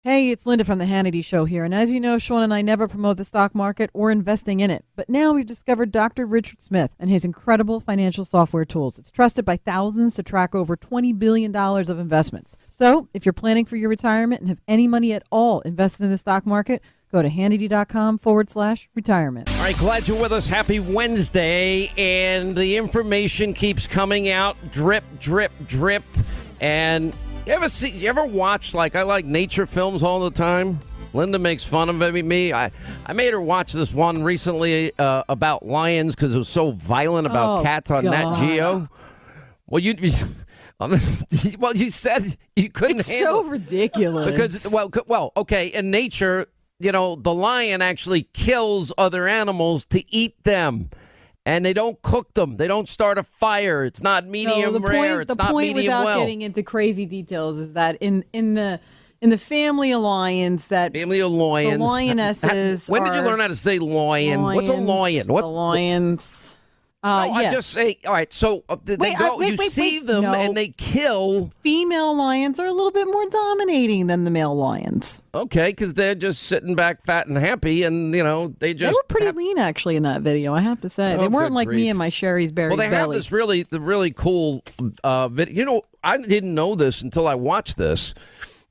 Hey, it's Linda from the Hannity Show here. And as you know, Sean and I never promote the stock market or investing in it. But now we've discovered Dr. Richard Smith and his incredible financial software tools. It's trusted by thousands to track over $20 billion of investments. So if you're planning for your retirement and have any money at all invested in the stock market, go to Hannity.com/retirement. All right, glad you're with us. Happy Wednesday. And the information keeps coming out. Drip, drip, drip. And you ever watch, I like nature films all the time? Linda makes fun of me. I made her watch this one recently about lions because it was so violent about cats on Nat Geo. Well, you said you couldn't handle it. So ridiculous. Because, okay, in nature, the lion actually kills other animals to eat them. And they don't cook them. They don't start a fire. It's not medium rare. It's not medium well. The point, without getting into crazy details, is that in the family alliance, the lionesses. When did you learn how to say lion? What's a lion? What? The lions. I just say, all right, so you see them and they kill. Female lions are a little bit more dominating than the male lions. Okay, because they're just sitting back fat and happy, and, they were pretty lean, actually, in that video, I have to say. They weren't like me and my Sherry's Berry belly. Well, they have this really cool video. I didn't know this until I watched this.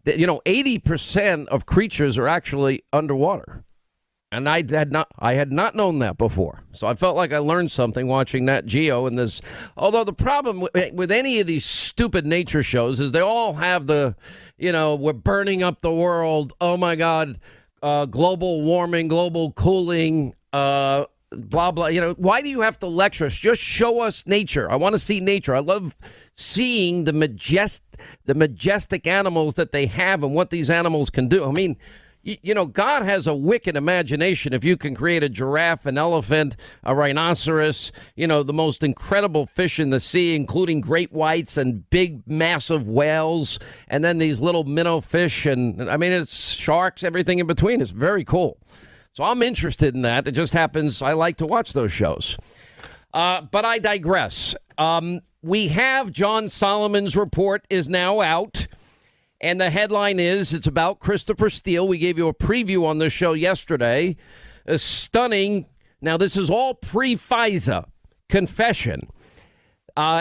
That 80% of creatures are actually underwater. And I had not known that before. So I felt like I learned something watching Nat Geo and this. Although the problem with any of these stupid nature shows is they all have we're burning up the world. Oh, my God. Global warming, global cooling, blah, blah. Why do you have to lecture us? Just show us nature. I want to see nature. I love seeing the majestic animals that they have and what these animals can do. I mean, God has a wicked imagination. If you can create a giraffe, an elephant, a rhinoceros, the most incredible fish in the sea, including great whites and big, massive whales, and then these little minnow fish, and it's sharks, everything in between. It's very cool. So I'm interested in that. It just happens I like to watch those shows. But I digress. We have John Solomon's report is now out. And the headline is, it's about Christopher Steele. We gave you a preview on the show yesterday. A stunning, now this is all pre-FISA, confession.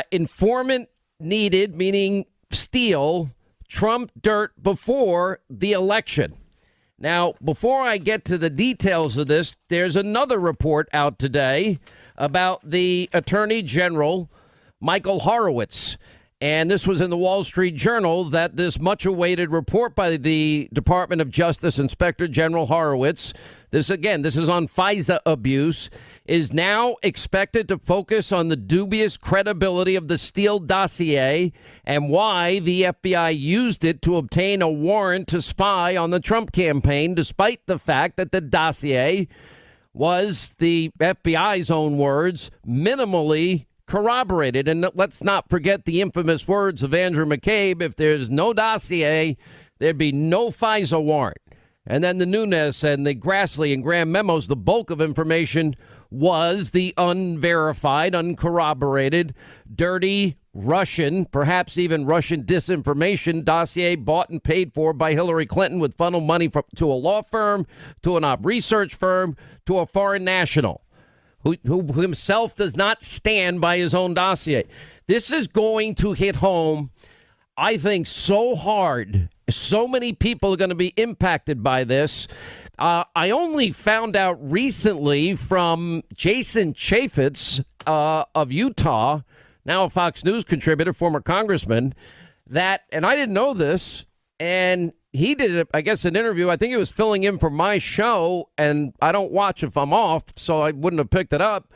Informant needed, meaning Steele, Trump dirt before the election. Now, before I get to the details of this, there's another report out today about the Attorney General, Michael Horowitz. And this was in the Wall Street Journal, that this much-awaited report by the Department of Justice Inspector General Horowitz, this is on FISA abuse, is now expected to focus on the dubious credibility of the Steele dossier and why the FBI used it to obtain a warrant to spy on the Trump campaign, despite the fact that the dossier was, the FBI's own words, minimally corroborated. And let's not forget the infamous words of Andrew McCabe: if there's no dossier, there'd be no FISA warrant. And then the Nunes and the Grassley and Graham memos, the bulk of information was the unverified, uncorroborated, dirty Russian, perhaps even Russian disinformation dossier bought and paid for by Hillary Clinton with funnel money to a law firm, to an op research firm, to a foreign national who himself does not stand by his own dossier. This is going to hit home, I think, so hard. So many people are going to be impacted by this. I only found out recently from Jason Chaffetz of Utah, now a Fox News contributor, former congressman, that, and I didn't know this, and he did, I guess, an interview. I think he was filling in for my show, and I don't watch if I'm off, so I wouldn't have picked it up,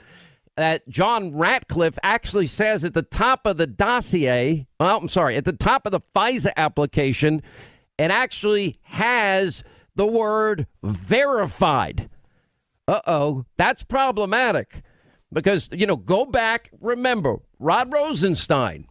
that John Ratcliffe actually says at the top of the dossier, at the top of the FISA application, it actually has the word verified. That's problematic because, go back, remember, Rod Rosenstein,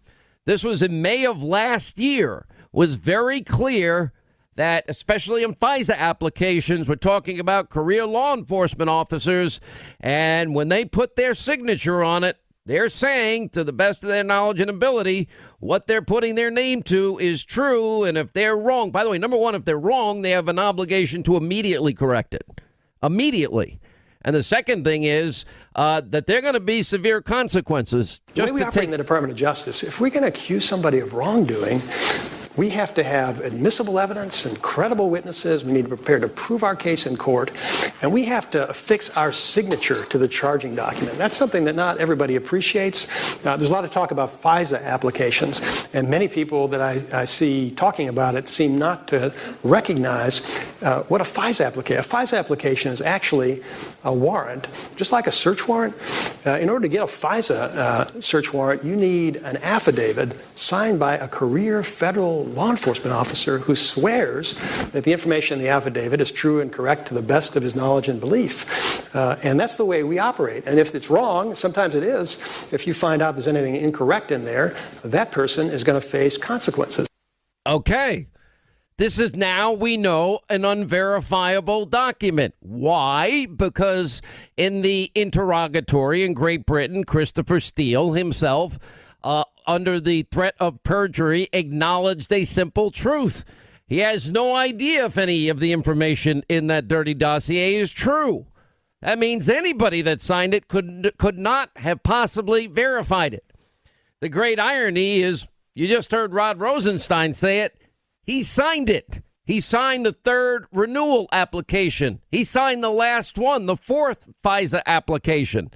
this was in May of last year, was very clear that, especially in FISA applications, we're talking about career law enforcement officers, and when they put their signature on it, They're saying, to the best of their knowledge and ability, what they're putting their name to is true. And if they're wrong, by the way, number one, if they're wrong, they have an obligation to immediately correct it. Immediately. And the second thing is that there are going to be severe consequences. The way we operate in the Department of Justice, if we're going to accuse somebody of wrongdoing, we have to have admissible evidence and credible witnesses. We need to be prepared to prove our case in court. And we have to affix our signature to the charging document. That's something that not everybody appreciates. There's a lot of talk about FISA applications. And many people that I see talking about it seem not to recognize what a FISA application is. A FISA application is actually a warrant, just like a search warrant. In order to get a FISA search warrant, you need an affidavit signed by a career federal law enforcement officer who swears that the information in the affidavit is true and correct to the best of his knowledge and belief. And that's the way we operate. And if it's wrong, sometimes it is, if you find out there's anything incorrect in there, that person is going to face consequences. Okay. This is now, we know, an unverifiable document. Why? Because in the interrogatory in Great Britain, Christopher Steele himself, under the threat of perjury, acknowledged a simple truth. He has no idea if any of the information in that dirty dossier is true. That means anybody that signed it could not have possibly verified it. The great irony is, you just heard Rod Rosenstein say it, he signed it. He signed the third renewal application. He signed the last one, the fourth FISA application.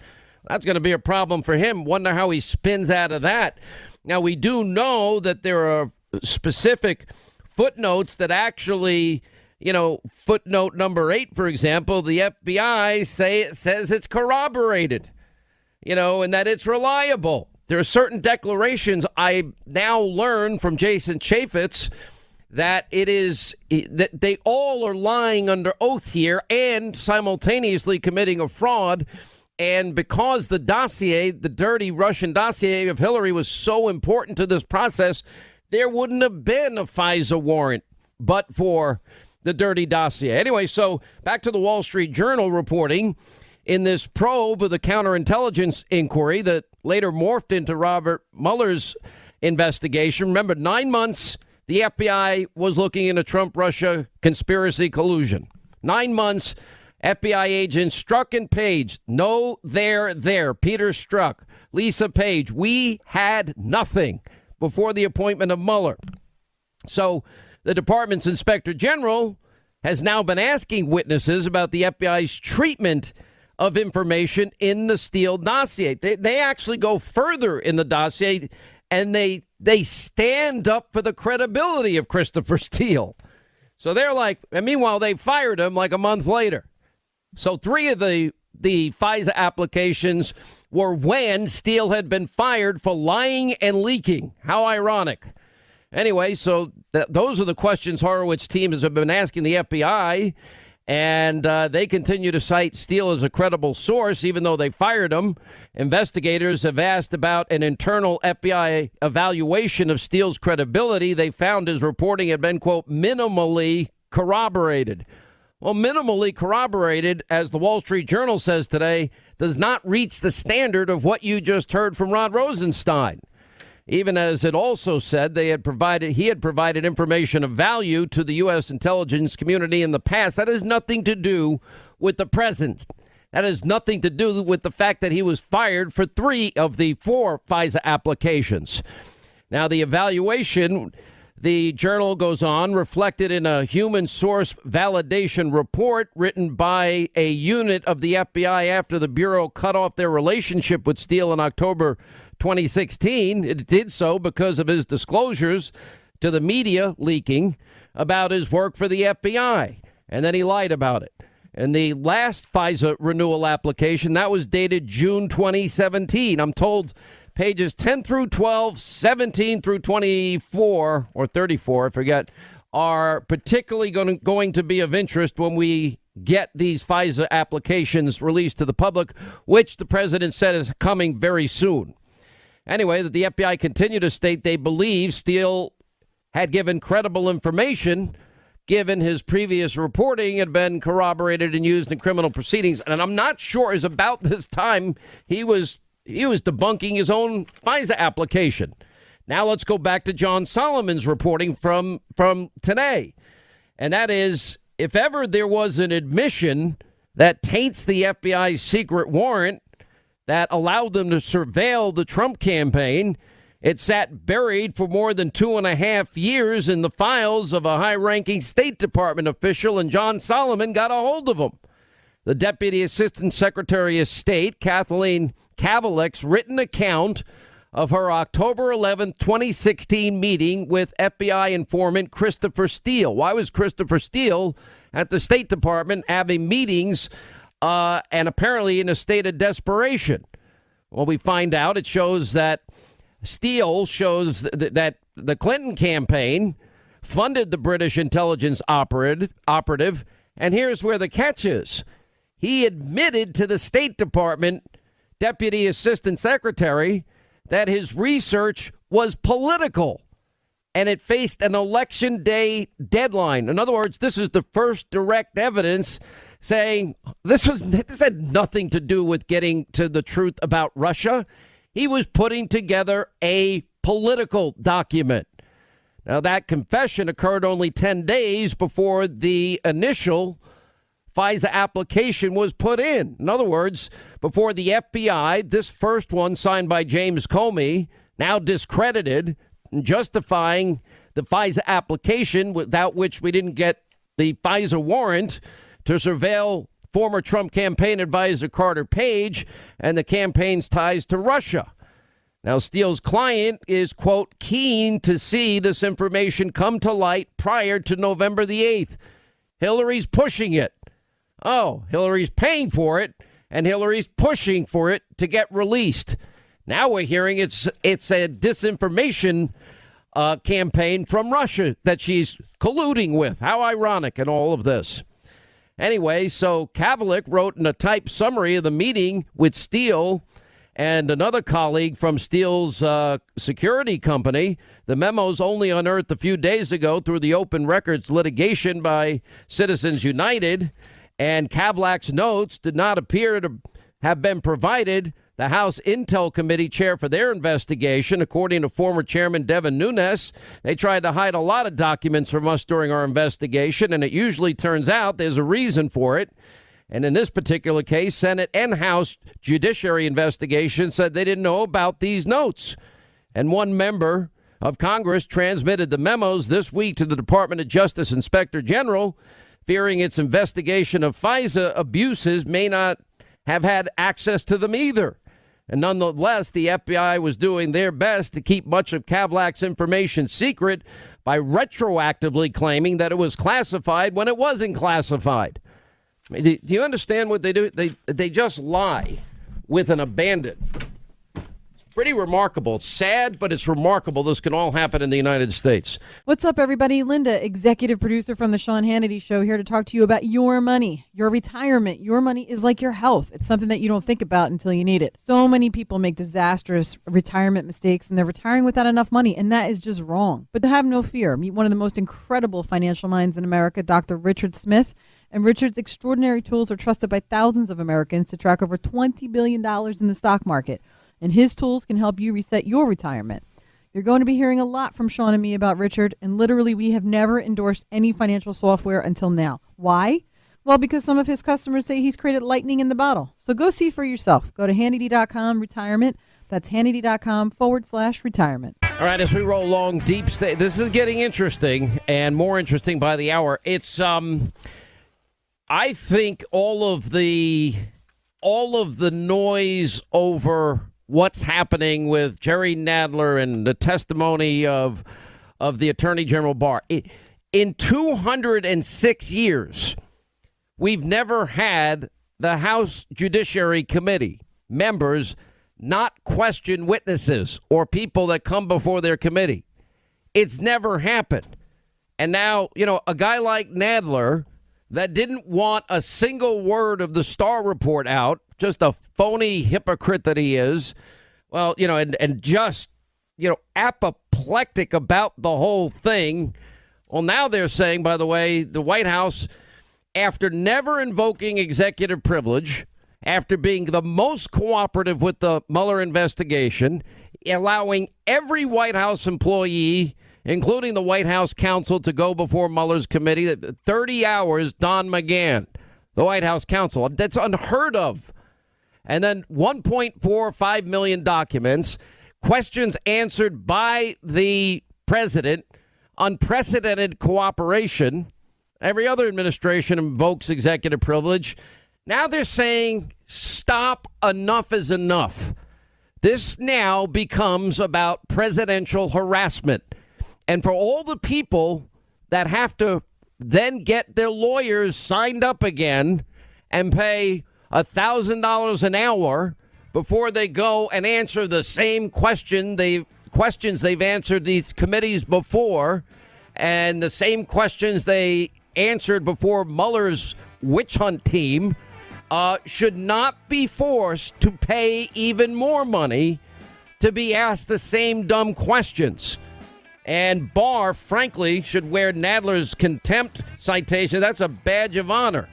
That's going to be a problem for him. Wonder how he spins out of that. Now, we do know that there are specific footnotes that actually, footnote number 8, for example, the FBI says it's corroborated, and that it's reliable. There are certain declarations I now learn from Jason Chaffetz that it is that they all are lying under oath here and simultaneously committing a fraud. And because the dossier, the dirty Russian dossier of Hillary, was so important to this process, there wouldn't have been a FISA warrant but for the dirty dossier. Anyway, so back to the Wall Street Journal reporting in this probe of the counterintelligence inquiry that later morphed into Robert Mueller's investigation. Remember, 9 months the FBI was looking into Trump-Russia conspiracy collusion. 9 months. FBI agents Strzok and Page. No, they're there. Peter Strzok, Lisa Page. We had nothing before the appointment of Mueller. So the department's inspector general has now been asking witnesses about the FBI's treatment of information in the Steele dossier. They actually go further in the dossier, and they stand up for the credibility of Christopher Steele. So they're like, and meanwhile, they fired him like a month later. So 3 of the FISA applications were when Steele had been fired for lying and leaking. How ironic. Anyway, so those are the questions Horowitz teams have been asking the FBI, and they continue to cite Steele as a credible source, even though they fired him. Investigators have asked about an internal FBI evaluation of Steele's credibility. They found his reporting had been, quote, minimally corroborated. Well, minimally corroborated, as the Wall Street Journal says today, does not reach the standard of what you just heard from Rod Rosenstein. Even as it also said he had provided information of value to the U.S. intelligence community in the past. That has nothing to do with the present. That has nothing to do with the fact that he was fired for 3 of the 4 FISA applications. Now, the evaluation, the journal goes on, reflected in a human source validation report written by a unit of the FBI after the Bureau cut off their relationship with Steele in October 2016. It did so because of his disclosures to the media leaking about his work for the FBI. And then he lied about it. And the last FISA renewal application, that was dated June 2017. I'm told pages 10 through 12, 17 through 24 or 34, I forget, are particularly going to be of interest when we get these FISA applications released to the public, which the president said is coming very soon. Anyway, the FBI continued to state they believe Steele had given credible information given his previous reporting had been corroborated and used in criminal proceedings. And I'm not sure is about this time he was debunking his own FISA application. Now let's go back to John Solomon's reporting from today. And that is, if ever there was an admission that taints the FBI's secret warrant that allowed them to surveil the Trump campaign, it sat buried for more than 2.5 years in the files of a high-ranking State Department official, and John Solomon got a hold of him. The Deputy Assistant Secretary of State, Kathleen Kavalick's written account of her October 11, 2016 meeting with FBI informant Christopher Steele. Why was Christopher Steele at the State Department having meetings and apparently in a state of desperation? Well, we find out it shows that Steele shows that the Clinton campaign funded the British intelligence operative, and here's where the catch is. He admitted to the State Department Deputy Assistant Secretary that his research was political and it faced an election day deadline. In other words, this is the first direct evidence saying this had nothing to do with getting to the truth about Russia. He was putting together a political document. Now, that confession occurred only 10 days before the initial FISA application was put in. In other words, before the FBI, this first one signed by James Comey, now discredited, justifying the FISA application, without which we didn't get the FISA warrant to surveil former Trump campaign advisor Carter Page and the campaign's ties to Russia. Now, Steele's client is, quote, keen to see this information come to light prior to November the 8th. Hillary's pushing it. Oh, Hillary's paying for it, and Hillary's pushing for it to get released. Now we're hearing it's a disinformation campaign from Russia that she's colluding with. How ironic in all of this. Anyway, so Kavalick wrote in a typed summary of the meeting with Steele and another colleague from Steele's security company. The memos only unearthed a few days ago through the open records litigation by Citizens United. And Kavalick's notes did not appear to have been provided the House Intel Committee chair for their investigation. According to former Chairman Devin Nunes, they tried to hide a lot of documents from us during our investigation, and it usually turns out there's a reason for it. And in this particular case, Senate and House Judiciary investigation said they didn't know about these notes. And one member of Congress transmitted the memos this week to the Department of Justice Inspector General, fearing its investigation of FISA abuses may not have had access to them either. And nonetheless, the FBI was doing their best to keep much of Kavalick's information secret by retroactively claiming that it was classified when it wasn't classified. I mean, do you understand what they do? They just lie with an abandon. It's pretty remarkable. It's sad, but it's remarkable this can all happen in the United States. What's up, everybody? Linda, executive producer from the Sean Hannity Show, here to talk to you about your money, your retirement. Your money is like your health. It's something that you don't think about until you need it. So many people make disastrous retirement mistakes, and they're retiring without enough money, and that is just wrong. But have no fear. Meet one of the most incredible financial minds in America, Dr. Richard Smith. And Richard's extraordinary tools are trusted by thousands of Americans to track over $20 billion in the stock market. And his tools can help you reset your retirement. You're going to be hearing a lot from Sean and me about Richard, and literally we have never endorsed any financial software until now. Why? Well, because some of his customers say he's created lightning in the bottle. So go see for yourself. Go to Hannity.com retirement. That's Hannity.com/retirement. All right, as we roll along, deep state, this is getting interesting and more interesting by the hour. It's I think all of the noise over what's happening with Jerry Nadler and the testimony of the Attorney General Barr. In 206 years, we've never had the House Judiciary Committee members not question witnesses or people that come before their committee. It's never happened. And now, a guy like Nadler that didn't want a single word of the Starr report out, just a phony hypocrite that he is, well, and just, apoplectic about the whole thing. Well, now they're saying, by the way, the White House, after never invoking executive privilege, after being the most cooperative with the Mueller investigation, allowing every White House employee, including the White House counsel, to go before Mueller's committee. 30 hours, Don McGahn, the White House counsel. That's unheard of. And then 1.45 million documents, questions answered by the president, unprecedented cooperation. Every other administration invokes executive privilege. Now they're saying, stop, enough is enough. This now becomes about presidential harassment. And for all the people that have to then get their lawyers signed up again and pay $1,000 an hour before they go and answer the same questions they've answered these committees before, and the same questions they answered before Mueller's witch hunt team, should not be forced to pay even more money to be asked the same dumb questions. And Barr, frankly, should wear Nadler's contempt citation. That's a badge of honor,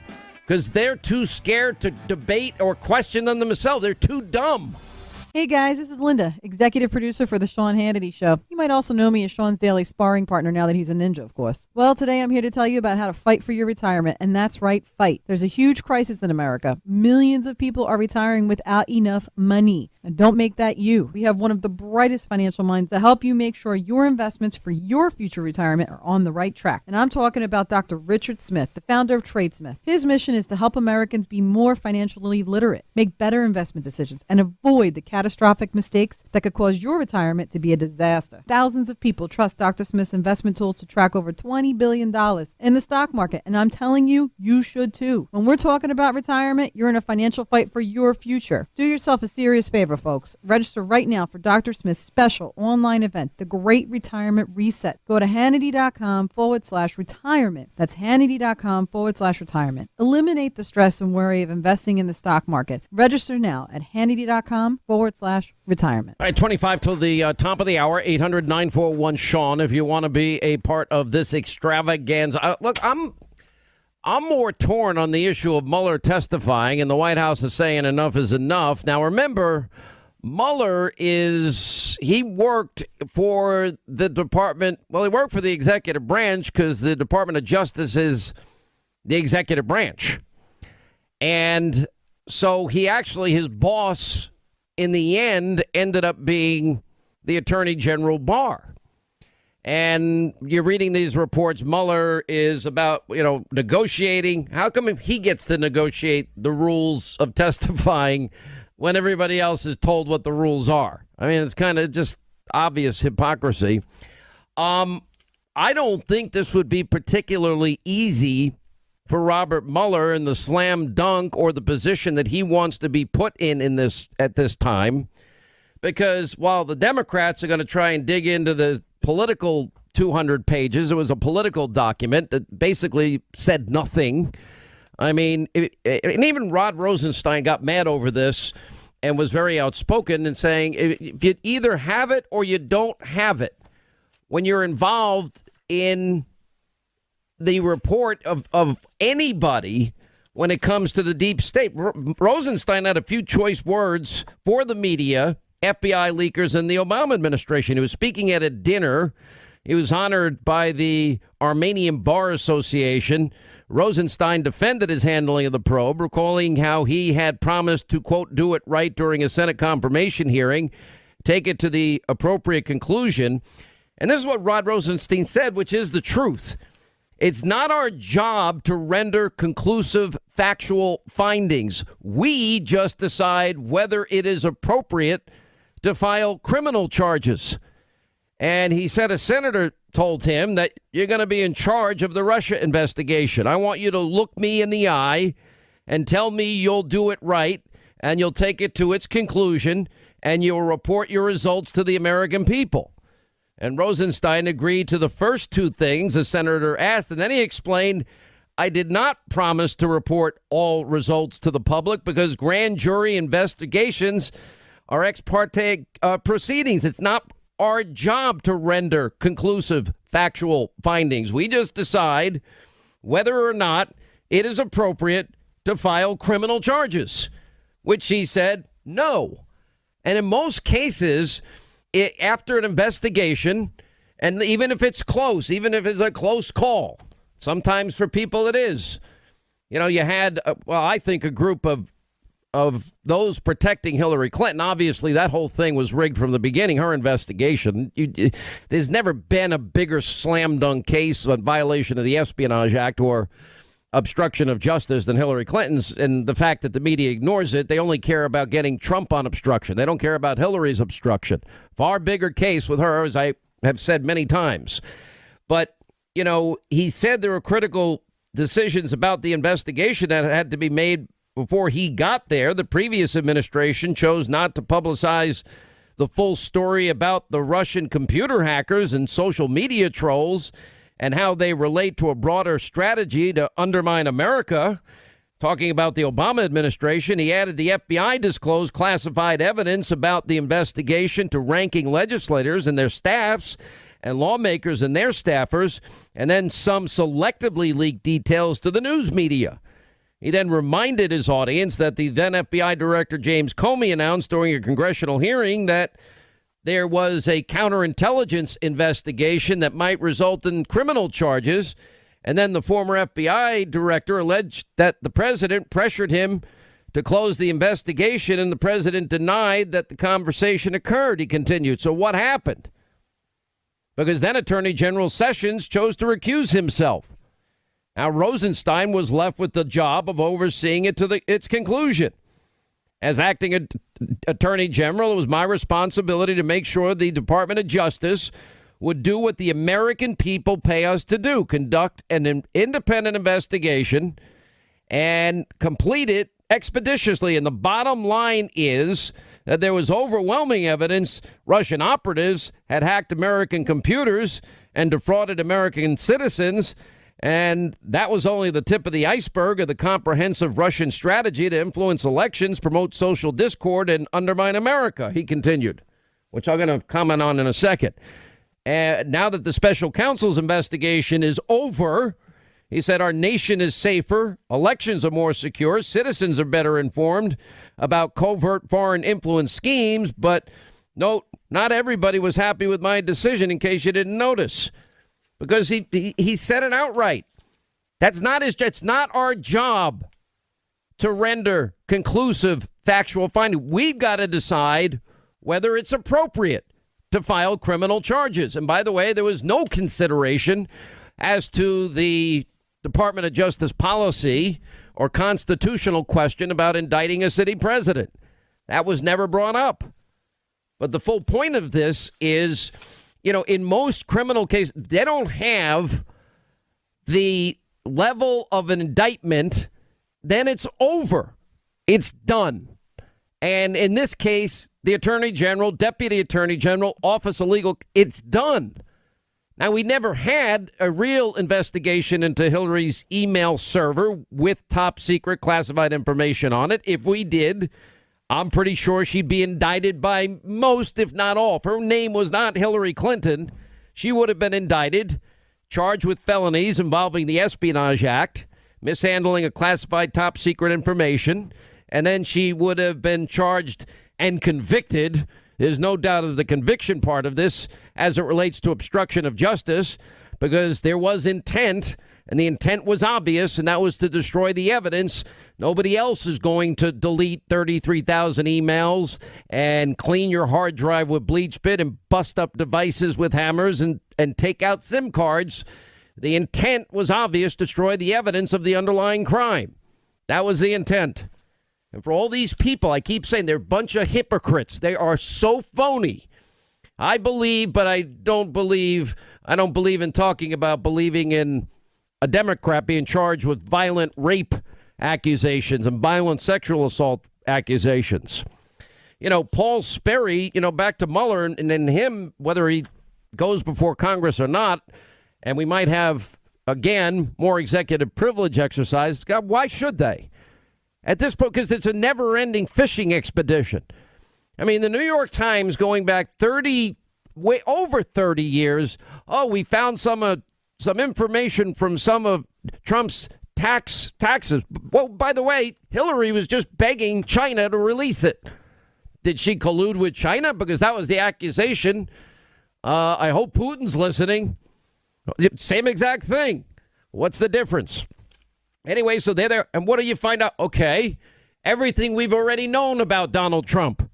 because they're too scared to debate or question them themselves. They're too dumb. Hey guys, this is Linda, executive producer for the Sean Hannity Show. You might also know me as Sean's daily sparring partner now that he's a ninja, of course. Well, today I'm here to tell you about how to fight for your retirement, and that's right, fight. There's a huge crisis in America. Millions of people are retiring without enough money. And don't make that you. We have one of the brightest financial minds to help you make sure your investments for your future retirement are on the right track. And I'm talking about Dr. Richard Smith, the founder of Tradesmith. His mission is to help Americans be more financially literate, make better investment decisions, and avoid the catastrophic mistakes that could cause your retirement to be a disaster. Thousands of people trust Dr. Smith's investment tools to track over $20 billion in the stock market. And I'm telling you, you should too. When we're talking about retirement, you're in a financial fight for your future. Do yourself a serious favor, folks. Register right now for Dr. Smith's special online event, The Great Retirement Reset. Go to Hannity.com/retirement. That's Hannity.com/retirement. Eliminate the stress and worry of investing in the stock market. Register now at Hannity.com/retirement. All right, 25 till the top of the hour, 800-941-SEAN if you want to be a part of this extravaganza. Look, I'm more torn on the issue of Mueller testifying, and the White House is saying enough is enough. Now, remember, Mueller he worked for the department. Well, he worked for the executive branch because the Department of Justice is the executive branch. And so his boss in the end ended up being the Attorney General Barr. And you're reading these reports. Mueller is about, negotiating. How come he gets to negotiate the rules of testifying when everybody else is told what the rules are? I mean, it's kind of just obvious hypocrisy. I don't think this would be particularly easy for Robert Mueller in the slam dunk or the position that he wants to be put in this at this time, because while the Democrats are going to try and dig into the political 200 pages, it was a political document that basically said nothing. I mean, and even Rod Rosenstein got mad over this and was very outspoken in saying, if you either have it or you don't have it, when you're involved in the report of anybody when it comes to the deep state. Rosenstein had a few choice words for the media, FBI leakers, and the Obama administration. He was speaking at a dinner. He was honored by the Armenian Bar Association. Rosenstein defended his handling of the probe, recalling how he had promised to, quote, do it right during a Senate confirmation hearing, take it to the appropriate conclusion. And this is what Rod Rosenstein said, which is the truth. It's not our job to render conclusive factual findings. We just decide whether it is appropriate to file criminal charges. And he said a senator told him that you're going to be in charge of the Russia investigation. I want you to look me in the eye and tell me you'll do it right, and you'll take it to its conclusion, and you'll report your results to the American people. And Rosenstein agreed to the first two things the senator asked, and then he explained, I did not promise to report all results to the public because grand jury investigations are ex parte proceedings. It's not our job to render conclusive factual findings. We just decide whether or not it is appropriate to file criminal charges. which he said no. And in most cases, after an investigation, and even if it's close, even if it's a close call, sometimes for people it is. You know, you had, I think a group of those protecting Hillary Clinton. Obviously, that whole thing was rigged from the beginning, her investigation. There's never been a bigger slam dunk case on violation of the Espionage Act or obstruction of justice than Hillary Clinton's. And the fact that the media ignores it, they only care about getting Trump on obstruction. They don't care about Hillary's obstruction. Far bigger case with her, as I have said many times. But, you know, he said there were critical decisions about the investigation that had to be made before he got there. The previous administration chose not to publicize the full story about the Russian computer hackers and social media trolls and how they relate to a broader strategy to undermine America. Talking about the Obama administration, he added the FBI disclosed classified evidence about the investigation to ranking legislators and their staffs and lawmakers and their staffers, and then some selectively leaked details to the news media. He then reminded his audience that the then FBI Director James Comey announced during a congressional hearing that there was a counterintelligence investigation that might result in criminal charges. And then the former FBI director alleged that the president pressured him to close the investigation, and the president denied that the conversation occurred. He continued. So what happened? Because then Attorney General Sessions chose to recuse himself. Now, Rosenstein was left with the job of overseeing it to its conclusion. As acting Attorney General, it was my responsibility to make sure the Department of Justice would do what the American people pay us to do, conduct an independent investigation and complete it expeditiously. And the bottom line is that there was overwhelming evidence Russian operatives had hacked American computers and defrauded American citizens. And that was only the tip of the iceberg of the comprehensive Russian strategy to influence elections, promote social discord, and undermine America, he continued, which I'm going to comment on in a second. Now that the special counsel's investigation is over, he said our nation is safer, elections are more secure, citizens are better informed about covert foreign influence schemes. But no, not everybody was happy with my decision, in case you didn't notice. Because he said it outright. It's not our job to render conclusive factual finding. We've got to decide whether it's appropriate to file criminal charges. And by the way, there was no consideration as to the Department of Justice policy or constitutional question about indicting a city president. That was never brought up. But the full point of this is, you know, in most criminal cases, they don't have the level of an indictment. Then it's over. It's done. And in this case, the Attorney General, Deputy Attorney General, Office of Legal, it's done. Now, we never had a real investigation into Hillary's email server with top secret classified information on it. If we did, I'm pretty sure she'd be indicted by most, if not all. If her name was not Hillary Clinton, she would have been indicted, charged with felonies involving the Espionage Act, mishandling of classified top secret information, and then she would have been charged and convicted. There's no doubt of the conviction part of this as it relates to obstruction of justice, because there was intent. And the intent was obvious, and that was to destroy the evidence. Nobody else is going to delete 33,000 emails and clean your hard drive with bleach bit and bust up devices with hammers and take out SIM cards. The intent was obvious, destroy the evidence of the underlying crime. That was the intent. And for all these people, I keep saying they're a bunch of hypocrites. They are so phony. I believe, but I don't believe in talking about believing in a Democrat being charged with violent rape accusations and violent sexual assault accusations. You know, Paul Sperry, back to Mueller and then him, whether he goes before Congress or not, and we might have, again, more executive privilege exercised. God, why should they? At this point, because it's a never-ending fishing expedition. I mean, the New York Times going back over 30 years, we found some information from some of Trump's taxes. Well, by the way, Hillary was just begging China to release it. Did she collude with China? Because that was the accusation. I hope Putin's listening. Same exact thing. What's the difference? Anyway, so they're there. And what do you find out? Okay, everything we've already known about Donald Trump.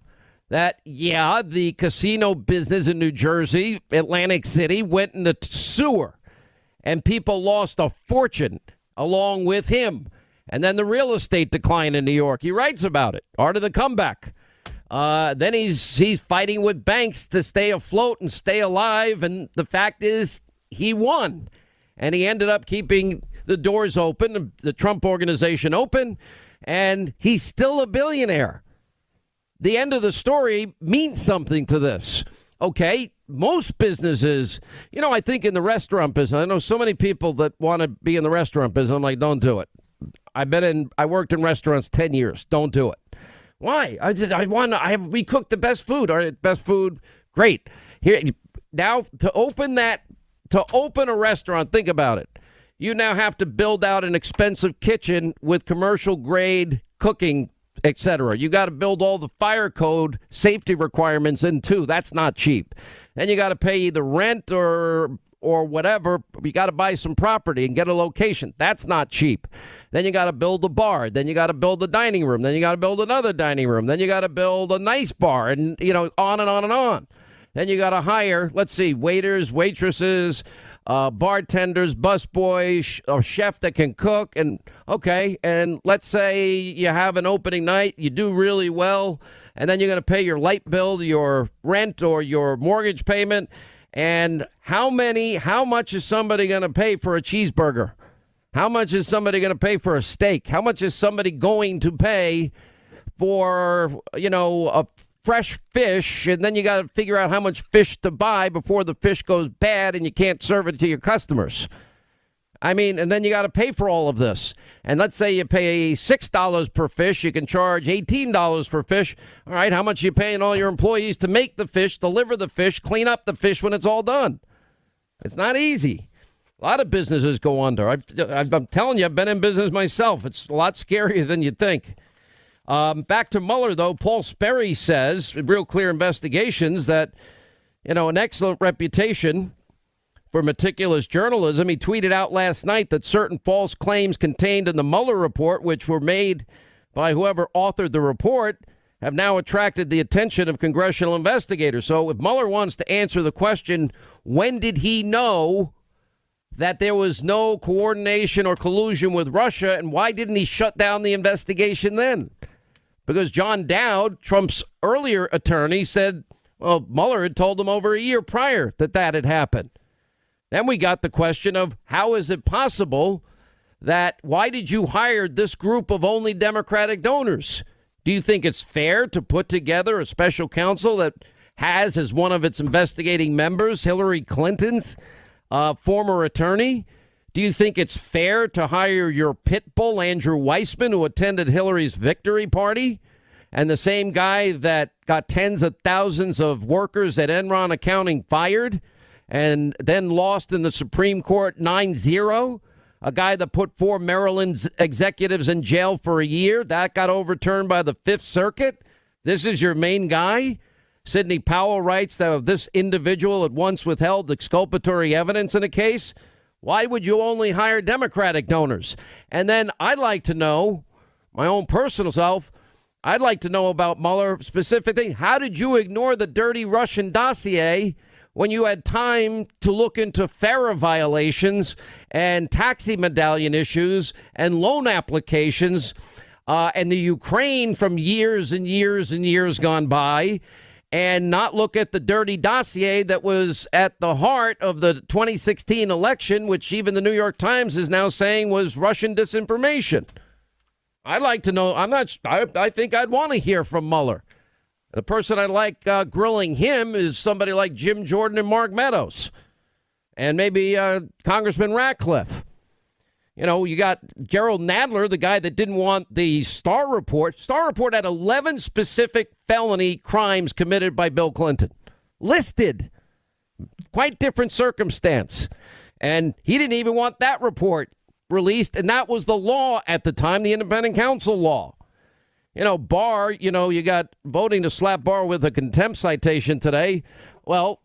That, yeah, the casino business in New Jersey, Atlantic City, went in the sewer. And people lost a fortune along with him. And then the real estate decline in New York. He writes about it. Art of the comeback. Then he's fighting with banks to stay afloat and stay alive. And the fact is, he won. And he ended up keeping the doors open, the Trump organization open, and he's still a billionaire. The end of the story means something to this. Okay, most businesses, I think in the restaurant business, I know so many people that want to be in the restaurant business. I'm like, don't do it. I worked in restaurants 10 years. Don't do it. Why? We cook the best food. All right, best food. Great. Here now to open a restaurant, think about it. You now have to build out an expensive kitchen with commercial grade cooking, etc. You got to build all the fire code safety requirements in too. That's not cheap. Then you got to pay either rent or whatever. You got to buy some property and get a location. That's not cheap. Then you got to build a bar. Then you got to build a dining room. Then you got to build another dining room. Then you got to build a nice bar, and on and on and on. Then you got to hire, waiters, waitresses, bartenders, busboys, a chef that can cook. And let's say you have an opening night, you do really well, and then you're going to pay your light bill, your rent, or your mortgage payment. And how much is somebody going to pay for a cheeseburger? How much is somebody going to pay for a steak? How much is somebody going to pay for, a fresh fish? And then you got to figure out how much fish to buy before the fish goes bad and you can't serve it to your customers. And then you got to pay for all of this. And let's say you pay $6 per fish. You can charge $18 per fish. All right, how much are you paying all your employees to make the fish, deliver the fish, clean up the fish when it's all done? It's not easy. A lot of businesses go under. I'm telling you, I've been in business myself. It's a lot scarier than you think. Back to Mueller, though. Paul Sperry says, real clear investigations, that, an excellent reputation for meticulous journalism. He tweeted out last night that certain false claims contained in the Mueller report, which were made by whoever authored the report, have now attracted the attention of congressional investigators. So if Mueller wants to answer the question, when did he know that there was no coordination or collusion with Russia, and why didn't he shut down the investigation then? Because John Dowd, Trump's earlier attorney, said, well, Mueller had told him over a year prior that had happened. Then we got the question of how is it possible that why did you hire this group of only Democratic donors? Do you think it's fair to put together a special counsel that has as one of its investigating members Hillary Clinton's former attorney? Do you think it's fair to hire your pit bull, Andrew Weissman, who attended Hillary's victory party, and the same guy that got tens of thousands of workers at Enron Accounting fired and then lost in the Supreme Court 9-0? A guy that put 4 Maryland executives in jail for a year. That got overturned by the Fifth Circuit. This is your main guy? Sidney Powell writes that this individual had once withheld exculpatory evidence in a case. Why would you only hire Democratic donors? And then I'd like to know, my own personal self, I'd like to know about Mueller specifically. How did you ignore the dirty Russian dossier when you had time to look into FARA violations and taxi medallion issues and loan applications and the Ukraine from years and years and years gone by, and not look at the dirty dossier that was at the heart of the 2016 election, which even the New York Times is now saying was Russian disinformation? I'd like to know. I think I'd want to hear from Mueller. The person I like grilling him is somebody like Jim Jordan and Mark Meadows, and maybe Congressman Ratcliffe. You got Gerald Nadler, the guy that didn't want the Starr Report. Starr Report had 11 specific felony crimes committed by Bill Clinton. Listed. Quite different circumstance. And he didn't even want that report released, and that was the law at the time, the independent counsel law. Barr, you got voting to slap Barr with a contempt citation today. Well,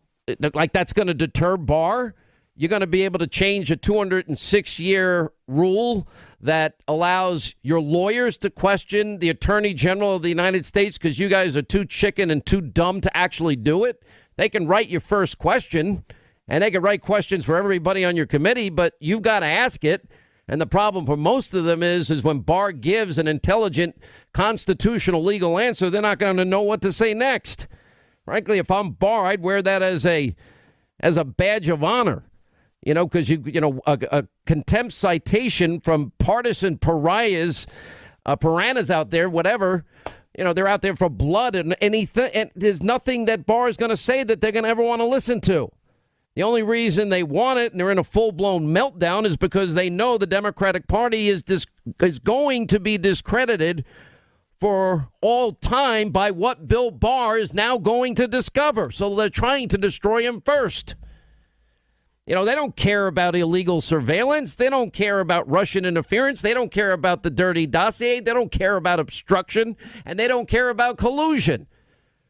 like that's going to deter Barr. You're going to be able to change a 206-year rule that allows your lawyers to question the Attorney General of the United States because you guys are too chicken and too dumb to actually do it. They can write your first question, and they can write questions for everybody on your committee, but you've got to ask it. And the problem for most of them is when Barr gives an intelligent constitutional legal answer, they're not going to know what to say next. Frankly, if I'm Barr, I'd wear that as a badge of honor. Because a contempt citation from partisan pariahs, piranhas out there, whatever, they're out there for blood and anything. And there's nothing that Barr is going to say that they're going to ever want to listen to. The only reason they want it and they're in a full-blown meltdown is because they know the Democratic Party is going to be discredited for all time by what Bill Barr is now going to discover. So they're trying to destroy him first. They don't care about illegal surveillance. They don't care about Russian interference. They don't care about the dirty dossier. They don't care about obstruction. And they don't care about collusion.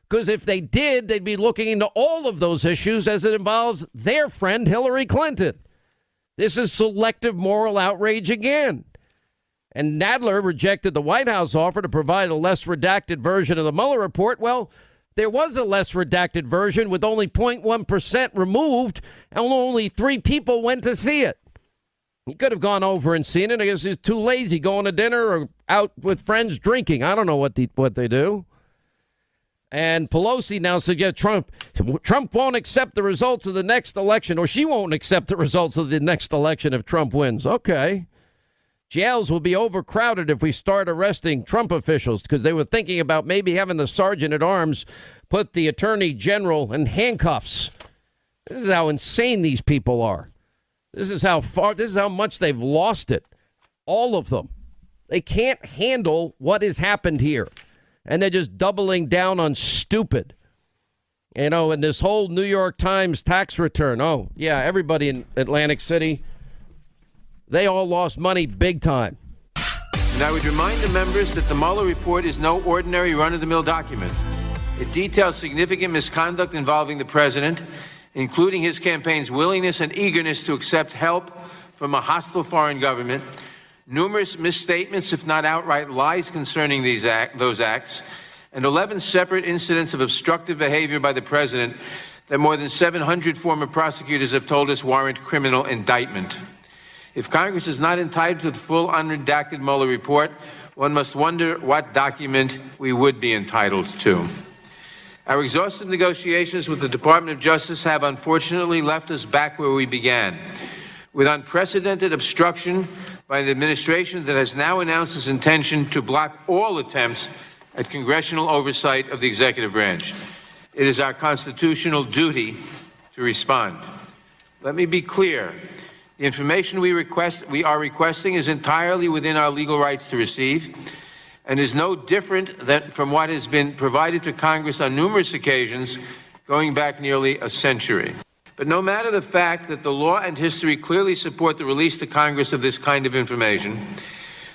Because if they did, they'd be looking into all of those issues as it involves their friend Hillary Clinton. This is selective moral outrage again. And Nadler rejected the White House offer to provide a less redacted version of the Mueller report. Well, there was a less redacted version with only 0.1% removed, and only 3 people went to see it. He could have gone over and seen it. I guess he's too lazy going to dinner or out with friends drinking. I don't know what they do. And Pelosi now suggests Trump won't accept the results of the next election, or she won't accept the results of the next election if Trump wins. Okay. Jails will be overcrowded if we start arresting Trump officials because they were thinking about maybe having the sergeant at arms put the attorney general in handcuffs. This is how insane these people are. This is how much they've lost it. All of them. They can't handle what has happened here. And they're just doubling down on stupid. And this whole New York Times tax return. Oh, yeah, everybody in Atlantic City, they all lost money big time. And I would remind the members that the Mueller report is no ordinary run-of-the-mill document. It details significant misconduct involving the president, including his campaign's willingness and eagerness to accept help from a hostile foreign government, numerous misstatements, if not outright lies, concerning those acts, and 11 separate incidents of obstructive behavior by the president that more than 700 former prosecutors have told us warrant criminal indictment. If Congress is not entitled to the full unredacted Mueller report, one must wonder what document we would be entitled to. Our exhaustive negotiations with the Department of Justice have unfortunately left us back where we began, with unprecedented obstruction by an administration that has now announced its intention to block all attempts at congressional oversight of the executive branch. It is our constitutional duty to respond. Let me be clear. The information we are requesting is entirely within our legal rights to receive and is no different from what has been provided to Congress on numerous occasions going back nearly a century. But no matter the fact that the law and history clearly support the release to Congress of this kind of information,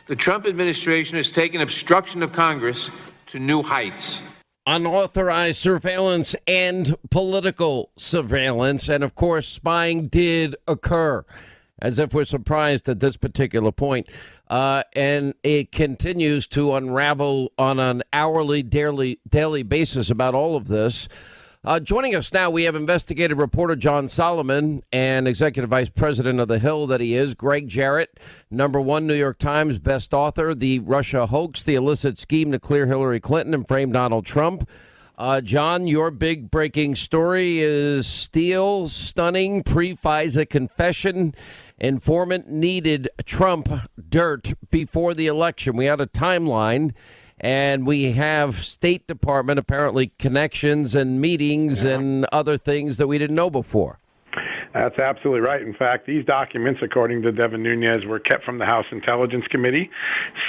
the Trump administration has taken obstruction of Congress to new heights. Unauthorized surveillance and political surveillance. And of course, spying did occur, as if we're surprised at this particular point. And it continues to unravel on an hourly, daily basis about all of this. Joining us now, we have investigative reporter John Solomon and executive vice president of The Hill that he is, Gregg Jarrett, #1 New York Times best author, The Russia Hoax, the illicit scheme to clear Hillary Clinton and frame Donald Trump. John, your big breaking story is Steele, stunning pre-FISA confession. Informant needed Trump dirt before the election. We had a timeline. And we have State Department, apparently, connections and meetings and other things that we didn't know before. That's absolutely right. In fact, these documents, according to Devin Nunes, were kept from the House Intelligence Committee.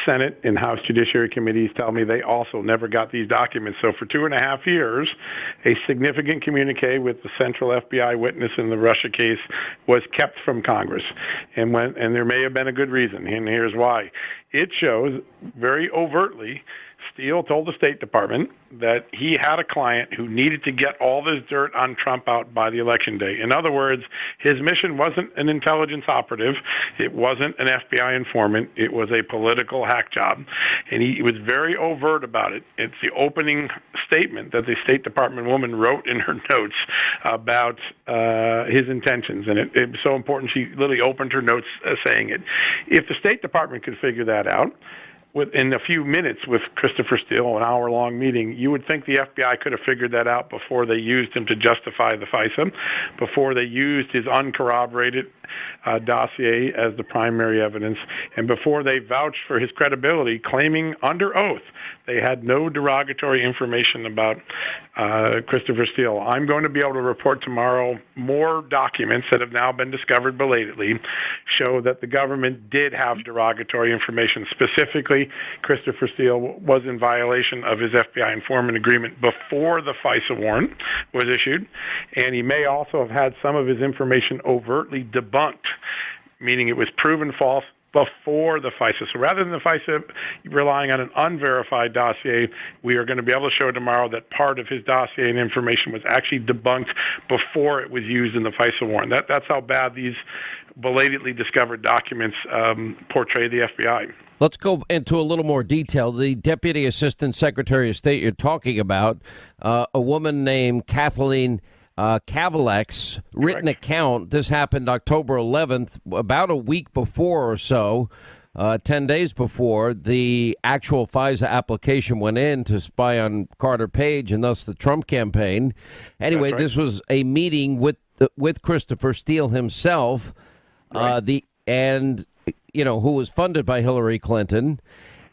Senate and House Judiciary Committees tell me they also never got these documents. So for 2.5 years, a significant communique with the central FBI witness in the Russia case was kept from Congress. And there may have been a good reason, and here's why. It shows very overtly Steele told the State Department that he had a client who needed to get all this dirt on Trump out by the election day. In other words, his mission wasn't an intelligence operative. It wasn't an FBI informant. It was a political hack job. And he was very overt about it. It's the opening statement that the State Department woman wrote in her notes about his intentions. And it was so important, she literally opened her notes saying it. If the State Department could figure that out, in a few minutes with Christopher Steele, an hour-long meeting, you would think the FBI could have figured that out before they used him to justify the FISA, before they used his uncorroborated dossier as the primary evidence, and before they vouched for his credibility, claiming under oath they had no derogatory information about Christopher Steele. I'm going to be able to report tomorrow more documents that have now been discovered belatedly show that the government did have derogatory information. Specifically, Christopher Steele was in violation of his FBI informant agreement before the FISA warrant was issued, and he may also have had some of his information overtly debunked, meaning it was proven false before the FISA. So rather than the FISA relying on an unverified dossier, we are going to be able to show tomorrow that part of his dossier and information was actually debunked before it was used in the FISA warrant. That's how bad these belatedly discovered documents portray the FBI. Let's go into a little more detail. The Deputy Assistant Secretary of State you're talking about, a woman named Kathleen Kavalek's written account. This happened October 11th, about a week before or so, 10 days before the actual FISA application went in to spy on Carter Page and thus the Trump campaign. Anyway, This was a meeting with Christopher Steele himself, who was funded by Hillary Clinton.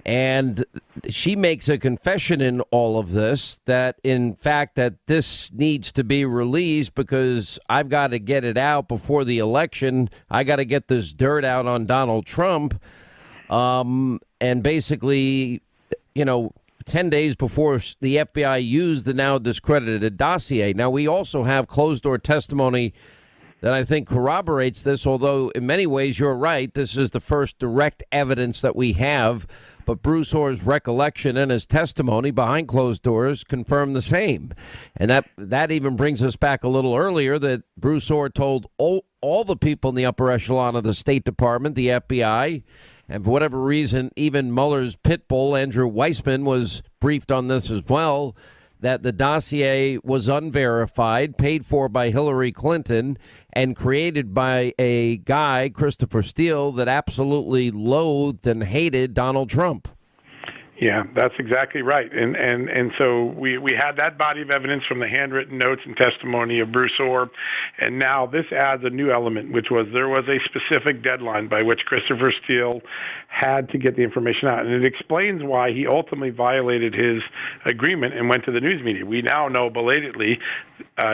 And she makes a confession in all of this that, in fact, that this needs to be released because I've got to get it out before the election. I got to get this dirt out on Donald Trump. And basically, 10 days before the FBI used the now discredited dossier. Now, we also have closed-door testimony that I think corroborates this, although in many ways you're right. This is the first direct evidence that we have. But Bruce Orr's recollection and his testimony behind closed doors confirm the same. And that even brings us back a little earlier that Bruce Orr told all the people in the upper echelon of the State Department, the FBI, and for whatever reason, even Mueller's pit bull, Andrew Weissman, was briefed on this as well, that the dossier was unverified, paid for by Hillary Clinton, and created by a guy, Christopher Steele, that absolutely loathed and hated Donald Trump. Yeah, that's exactly right. And so we had that body of evidence from the handwritten notes and testimony of Bruce Orr. And now this adds a new element, which was there was a specific deadline by which Christopher Steele had to get the information out. And it explains why he ultimately violated his agreement and went to the news media. We now know belatedly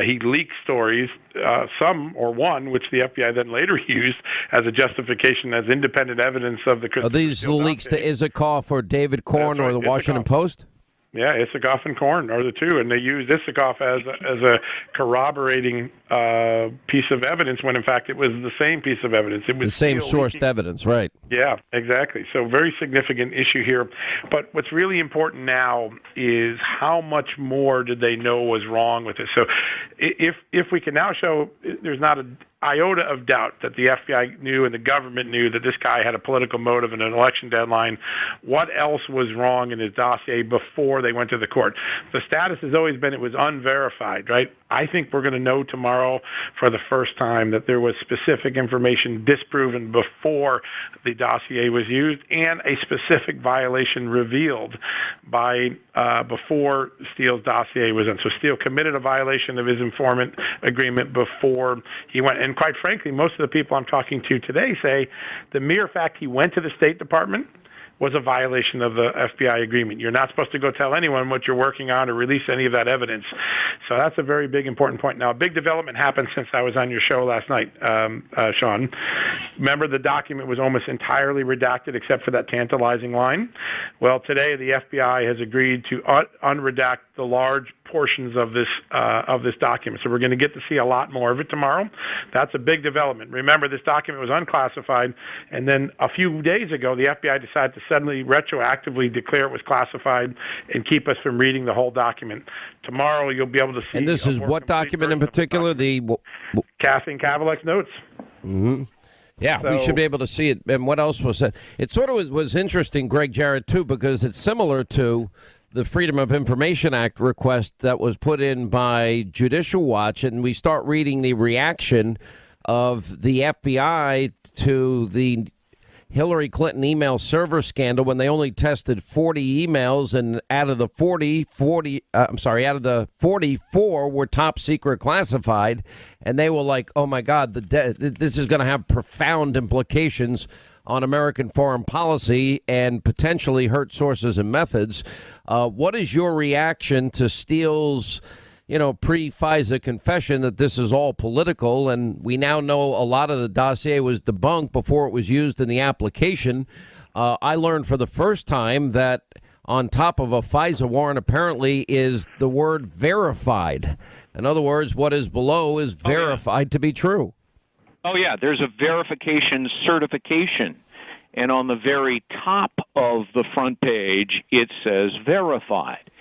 he leaked stories, one, which the FBI then later used as a justification as independent evidence of the Christopher Are these Steele leaks dossier. to Isikoff or David Corn or the Washington Post? Yeah, Isikoff and Korn are the two, and they used Isikoff as a corroborating piece of evidence when, in fact, it was the same piece of evidence. It was the same sourced evidence, right? Yeah, exactly. So very significant issue here. But what's really important now is how much more did they know was wrong with this? So if we can now show there's not an iota of doubt that the FBI knew and the government knew that this guy had a political motive and an election deadline, what else was wrong in his dossier before they went to the court? The status has always been it was unverified, right? I think we're going to know tomorrow for the first time that there was specific information disproven before the dossier was used and a specific violation revealed by before Steele's dossier was in. So Steele committed a violation of his informant agreement before he went. And quite frankly, most of the people I'm talking to today say the mere fact he went to the State Department was a violation of the FBI agreement. You're not supposed to go tell anyone what you're working on or release any of that evidence. So that's a very big, important point. Now, a big development happened since I was on your show last night, Sean. Remember, the document was almost entirely redacted except for that tantalizing line. Well, today the FBI has agreed to unredact the large portions of this document. So we're going to get to see a lot more of it tomorrow. That's a big development. Remember, this document was unclassified, and then a few days ago, the FBI decided to suddenly retroactively declare it was classified and keep us from reading the whole document. Tomorrow, you'll be able to see. And this is what document in particular? The Kathleen Kavalek's notes. Mm-hmm. Yeah, we should be able to see it. And what else was that? It sort of was interesting, Gregg Jarrett, too, because it's similar to the Freedom of Information Act request that was put in by Judicial Watch, and we start reading the reaction of the FBI to the Hillary Clinton email server scandal when they only tested 40 emails, and out of the 44 were top secret classified, and they were like, oh my God, this is going to have profound implications on American foreign policy and potentially hurt sources and methods. What is your reaction to Steele's, pre-FISA confession that this is all political? And we now know a lot of the dossier was debunked before it was used in the application. I learned for the first time that on top of a FISA warrant apparently is the word verified. In other words, what is below is verified to be true. Oh, yeah, there's a verification certification. And on the very top of the front page, it says verified.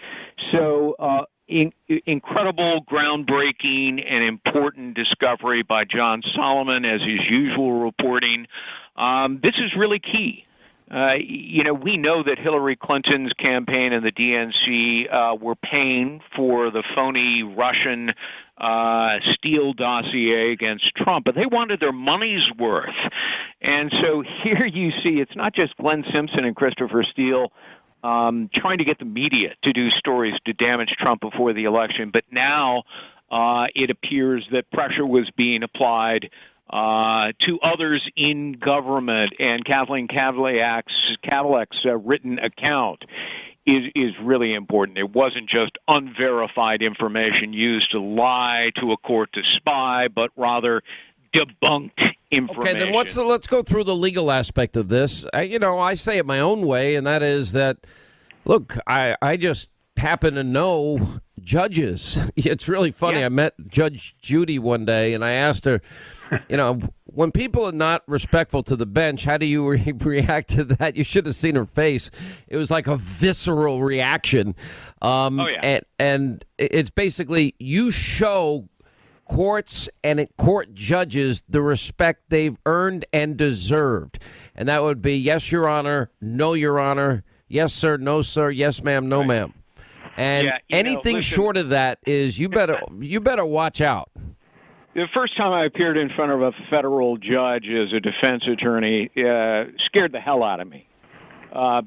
So incredible, groundbreaking, and important discovery by John Solomon, as his usual reporting. This is really key. We know that Hillary Clinton's campaign and the DNC were paying for the phony Russian Steele dossier against Trump, but they wanted their money's worth. And so here you see it's not just Glenn Simpson and Christopher Steele trying to get the media to do stories to damage Trump before the election, but now it appears that pressure was being applied to others in government, and Kathleen Kavalek's written account is really important. It wasn't just unverified information used to lie to a court to spy, but rather debunked information. Okay, then let's go through the legal aspect of this. I say it my own way, and that is that, look, I just happen to know judges. It's really funny. Yeah. I met Judge Judy one day, and I asked her, when people are not respectful to the bench, how do you react to that? You should have seen her face. It was like a visceral reaction. And it's basically you show courts and court judges the respect they've earned and deserved. And that would be, yes, Your Honor, no, Your Honor, yes, sir, no, sir, yes, ma'am, no, ma'am. And anything short of that is you better watch out. The first time I appeared in front of a federal judge as a defense attorney scared the hell out of me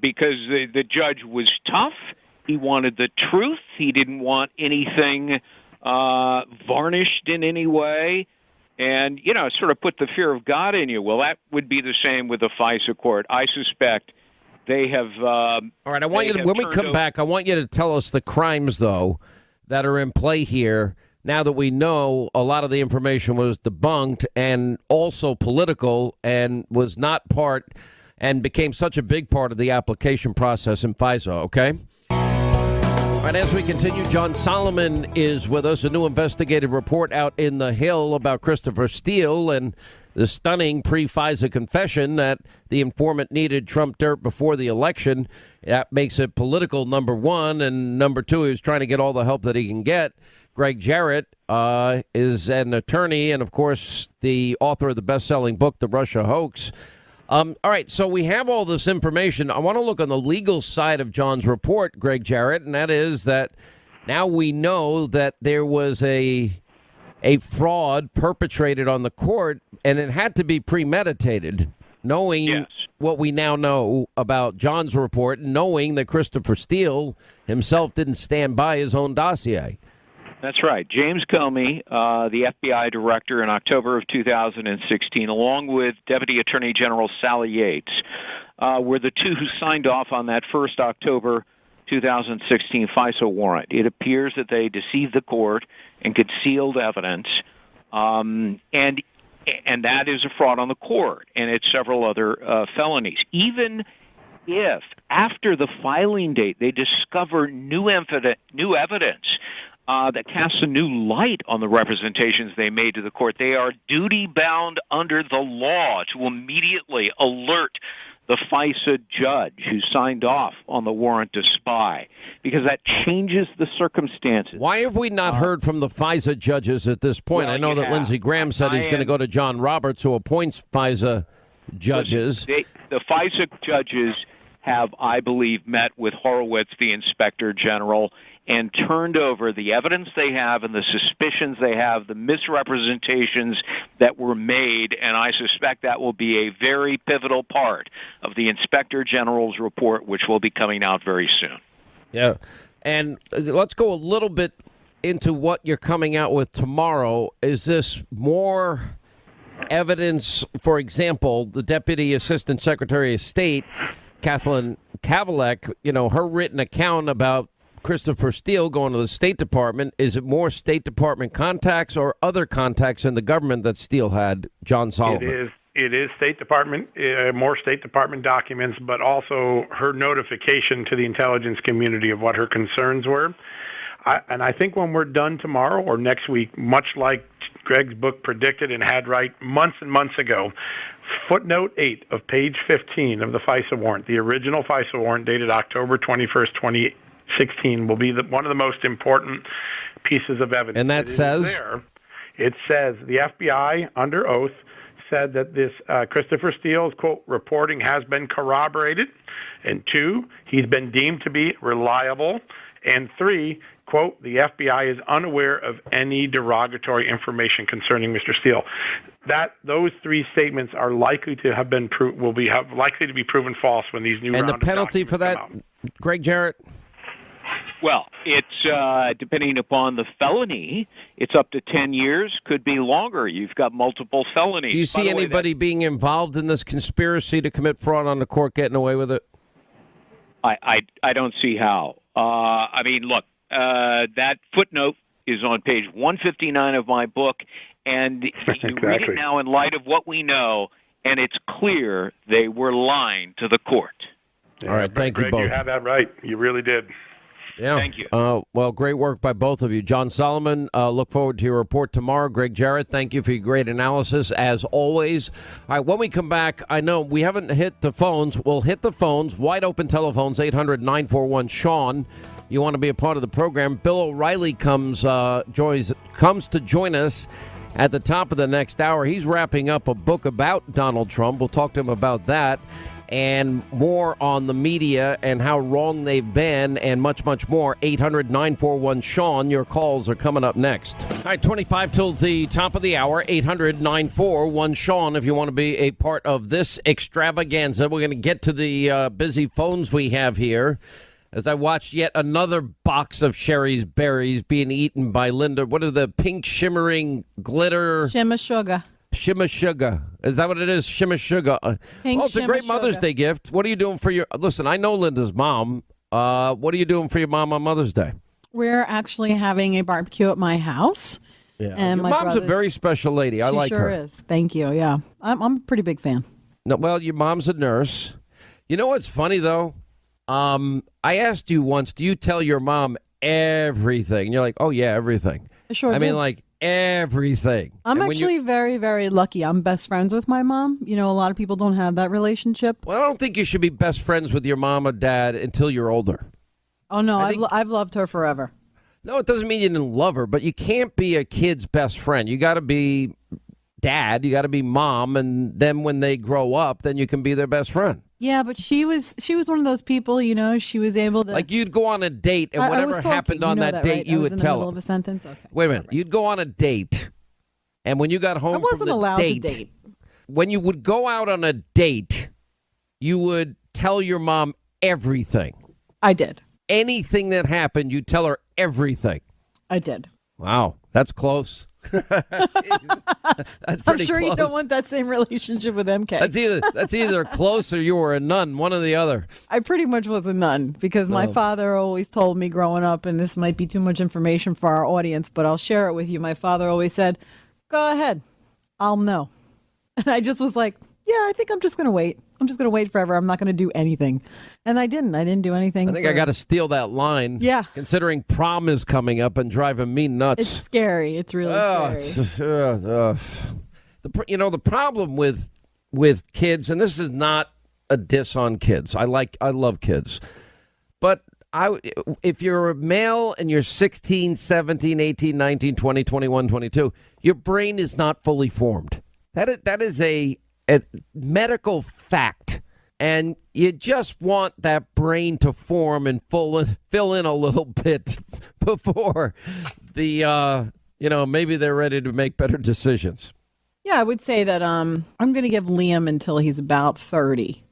because the judge was tough. He wanted the truth. He didn't want anything varnished in any way. And, sort of put the fear of God in you. Well, that would be the same with the FISA court. I suspect they have. All right, I want you to, when we come back, I want you to tell us the crimes, though, that are in play here. Now that we know a lot of the information was debunked and also political and was not part and became such a big part of the application process in FISA, okay? All right, as we continue, John Solomon is with us. A new investigative report out in the Hill about Christopher Steele and the stunning pre-FISA confession that the informant needed Trump dirt before the election. That makes it political, number one. And number two, he was trying to get all the help that he can get. Gregg Jarrett is an attorney and, of course, the author of the best-selling book, The Russia Hoax. All right, so we have all this information. I want to look on the legal side of John's report, Gregg Jarrett, and that is that now we know that there was a fraud perpetrated on the court, and it had to be premeditated, knowing what we now know about John's report, knowing that Christopher Steele himself didn't stand by his own dossier. That's right. James Comey, the FBI director in October of 2016, along with Deputy Attorney General Sally Yates, were the two who signed off on that first October 2016 FISA warrant. It appears that they deceived the court and concealed evidence, and that is a fraud on the court, and it's several other felonies. Even if, after the filing date, they discover new evidence that casts a new light on the representations they made to the court, they are duty-bound under the law to immediately alert the FISA judge who signed off on the warrant to spy, because that changes the circumstances. Why have we not heard from the FISA judges at this point? Well, I know that Lindsey Graham said he's going to go to John Roberts, who appoints FISA judges. The FISA judges have, I believe, met with Horowitz, the Inspector General, and turned over the evidence they have and the suspicions they have, the misrepresentations that were made, and I suspect that will be a very pivotal part of the Inspector General's report, which will be coming out very soon. Yeah, and let's go a little bit into what you're coming out with tomorrow. Is this more evidence? For example, the Deputy Assistant Secretary of State, Kathleen Kavalek, her written account about Christopher Steele going to the State Department. Is it more State Department contacts or other contacts in the government that Steele had, John Solomon? It is State Department, more State Department documents, but also her notification to the intelligence community of what her concerns were. I think when we're done tomorrow or next week, much like Gregg's book predicted and had right months and months ago, footnote 8 of page 15 of the FISA warrant, the original FISA warrant dated October 21st, 2016, will be one of the most important pieces of evidence. And that says? It says the FBI, under oath, said that this Christopher Steele's, quote, reporting has been corroborated, and 2, he's been deemed to be reliable, and 3, quote, the FBI is unaware of any derogatory information concerning Mr. Steele. Those 3 statements are likely to have been likely to be proven false when these new and the penalty for that, Gregg Jarrett? Well, it's depending upon the felony, it's up to 10 years, could be longer. You've got multiple felonies. Do you see anybody being involved in this conspiracy to commit fraud on the court getting away with it? I don't see how. I mean, look, that footnote is on page 159 of my book, and you read it now in light of what we know, and it's clear they were lying to the court. Yeah, all right, thank you both. You had that right. You really did. Yeah. Thank you. Well, great work by both of you. John Solomon, look forward to your report tomorrow. Gregg Jarrett, thank you for your great analysis, as always. All right, when we come back, I know we haven't hit the phones. We'll hit the phones, wide open telephones, 800-941-SEAN. You want to be a part of the program. Bill O'Reilly comes to join us at the top of the next hour. He's wrapping up a book about Donald Trump. We'll talk to him about that and more on the media and how wrong they've been and much, much more. 800-941-SEAN. Your calls are coming up next. All right, 25 till the top of the hour. 800-941-SEAN if you want to be a part of this extravaganza. We're going to get to the busy phones we have here as I watched yet another box of Sherry's berries being eaten by Linda. What are the pink shimmering glitter? Shimmer sugar. Shimmer sugar. Is that what it is? Shimmer sugar. Pink it's a great Mother's Day gift. What are you doing for your... Listen, I know Linda's mom. What are you doing for your mom on Mother's Day? We're actually having a barbecue at my house. Yeah. And your my mom's a very special lady. I like her. She sure is. Thank you. Yeah. I'm a pretty big fan. No, well, your mom's a nurse. You know what's funny, though? I asked you once, do you tell your mom everything? And you're like, oh, yeah, everything. I sure do. I mean, like, everything. I'm actually very, very lucky. I'm best friends with my mom. You know, a lot of people don't have that relationship. Well, I don't think you should be best friends with your mom or dad until you're older. Oh, no, I've loved her forever. No, it doesn't mean you didn't love her, but you can't be a kid's best friend. You got to be dad, you got to be mom, and then when they grow up, then you can be their best friend. Yeah, but she was one of those people, you know, she was able to... Like you'd go on a date, and whatever happened on that date, right? you would tell in the middle them. of a sentence? Okay. Wait a minute. You'd go on a date, and when you got home I wasn't from the allowed date, to date. When you would go out on a date, you would tell your mom everything. I did. Anything that happened, you'd tell her everything. I did. Wow, that's close. That's I'm pretty sure you close. don't want that same relationship with MK. That's either close or you were a nun, one or the other. I pretty much was a nun because my father always told me growing up, and this might be too much information for our audience, but I'll share it with you. My father always said, "Go ahead, I'll know." And I just was like, yeah, I think I'm just going to wait. I'm just going to wait forever. I'm not going to do anything. And I didn't do anything. I think I got to steal that line. Yeah. Considering prom is coming up and driving me nuts. It's scary. It's really scary. It's just, the problem with kids, and this is not a diss on kids. I love kids. But if you're a male and you're 16, 17, 18, 19, 20, 21, 22, your brain is not fully formed. That is a medical fact, and you just want that brain to form and fill in a little bit before maybe they're ready to make better decisions. Yeah, I would say that I'm going to give Liam until he's about 30,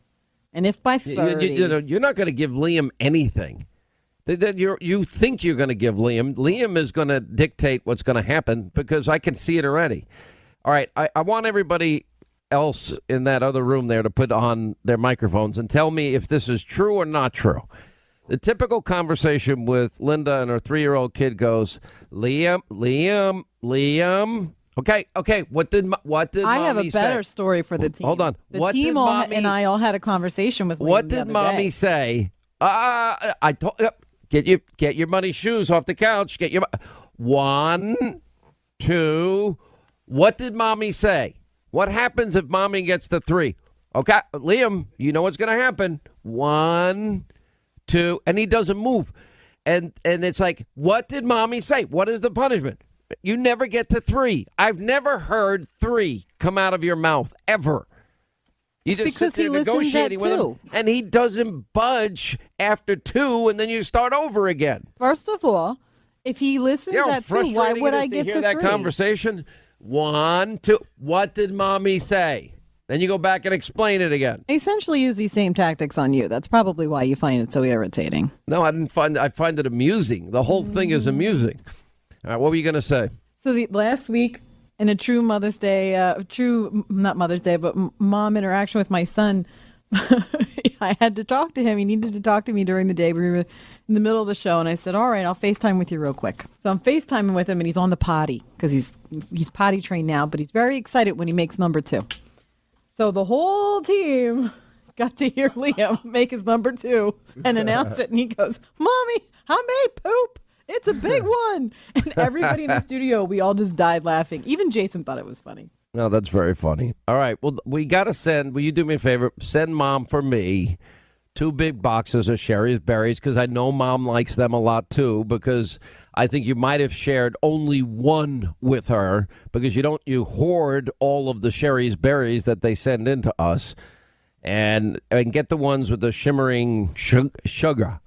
and if by 30, you're not going to give Liam anything. You think you're going to give Liam. Liam is going to dictate what's going to happen because I can see it already. All right, I want everybody else in that other room there to put on their microphones and tell me if this is true or not true. The typical conversation with Linda and her 3-year-old kid goes, Liam. Okay. What did I have a better story for the team. Hold on. The team and I all had a conversation with Liam. What did mommy say? I told get your money shoes off the couch. Get your 1, 2. What did mommy say? What happens if mommy gets to 3? Okay, Liam, you know what's going to happen. 1, 2, and he doesn't move. And it's like, what did mommy say? What is the punishment? You never get to 3. I've never heard 3 come out of your mouth, ever. You just because sit there he listens negotiating at with 2. him, and he doesn't budge after 2, and then you start over again. First of all, if he listens at 2, why would I get to 3? That conversation? 1, 2. What did mommy say? Then you go back and explain it again. I essentially use these same tactics on you. That's probably why you find it so irritating. No, I find it amusing. The whole thing is amusing. All right, what were you going to say? So last week, in a true Mother's Day, not Mother's Day, but mom interaction with my son, I had to talk to him. He needed to talk to me during the day. We were in the middle of the show, and I said, all right, I'll FaceTime with you real quick. So I'm FaceTiming with him, and he's on the potty because he's potty trained now, but he's very excited when he makes number 2. So the whole team got to hear Liam make his number 2 and announce it, and he goes, Mommy, I made poop. It's a big one. And everybody in the studio, we all just died laughing. Even Jason thought it was funny. No, that's very funny. All right. Well, we got to will you do me a favor? Send mom for me 2 big boxes of Sherry's Berries because I know mom likes them a lot too because I think you might have shared only one with her because you hoard all of the Sherry's Berries that they send in to us and get the ones with the shimmering sugar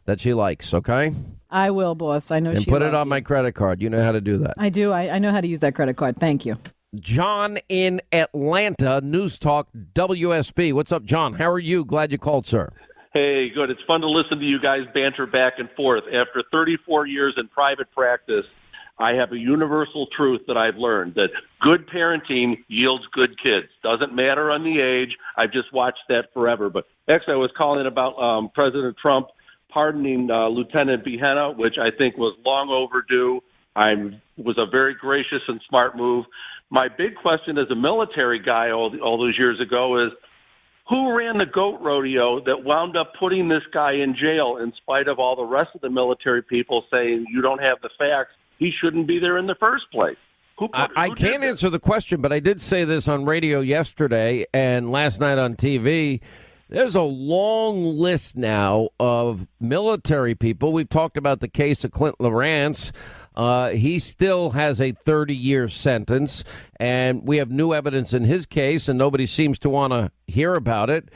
that she likes, okay? I will, boss. I know and she put it loves on you. my credit card. You know how to do that. I do. I know how to use that credit card. Thank you. John in Atlanta, News Talk WSB. What's up, John? How are you? Glad you called, sir. Hey, good. It's fun to listen to you guys banter back and forth. After 34 years in private practice, I have a universal truth that I've learned, that good parenting yields good kids. Doesn't matter on the age. I've just watched that forever. But actually, I was calling about President Trump pardoning Lieutenant Behenna, which I think was long overdue. Was a very gracious and smart move. My big question as a military guy all those years ago is, who ran the goat rodeo that wound up putting this guy in jail in spite of all the rest of the military people saying you don't have the facts? He shouldn't be there in the first place. I can't answer the question, but I did say this on radio yesterday and last night on TV. There's a long list now of military people. We've talked about the case of Clint Lawrence. He still has a 30-year sentence, and we have new evidence in his case, and nobody seems to want to hear about it.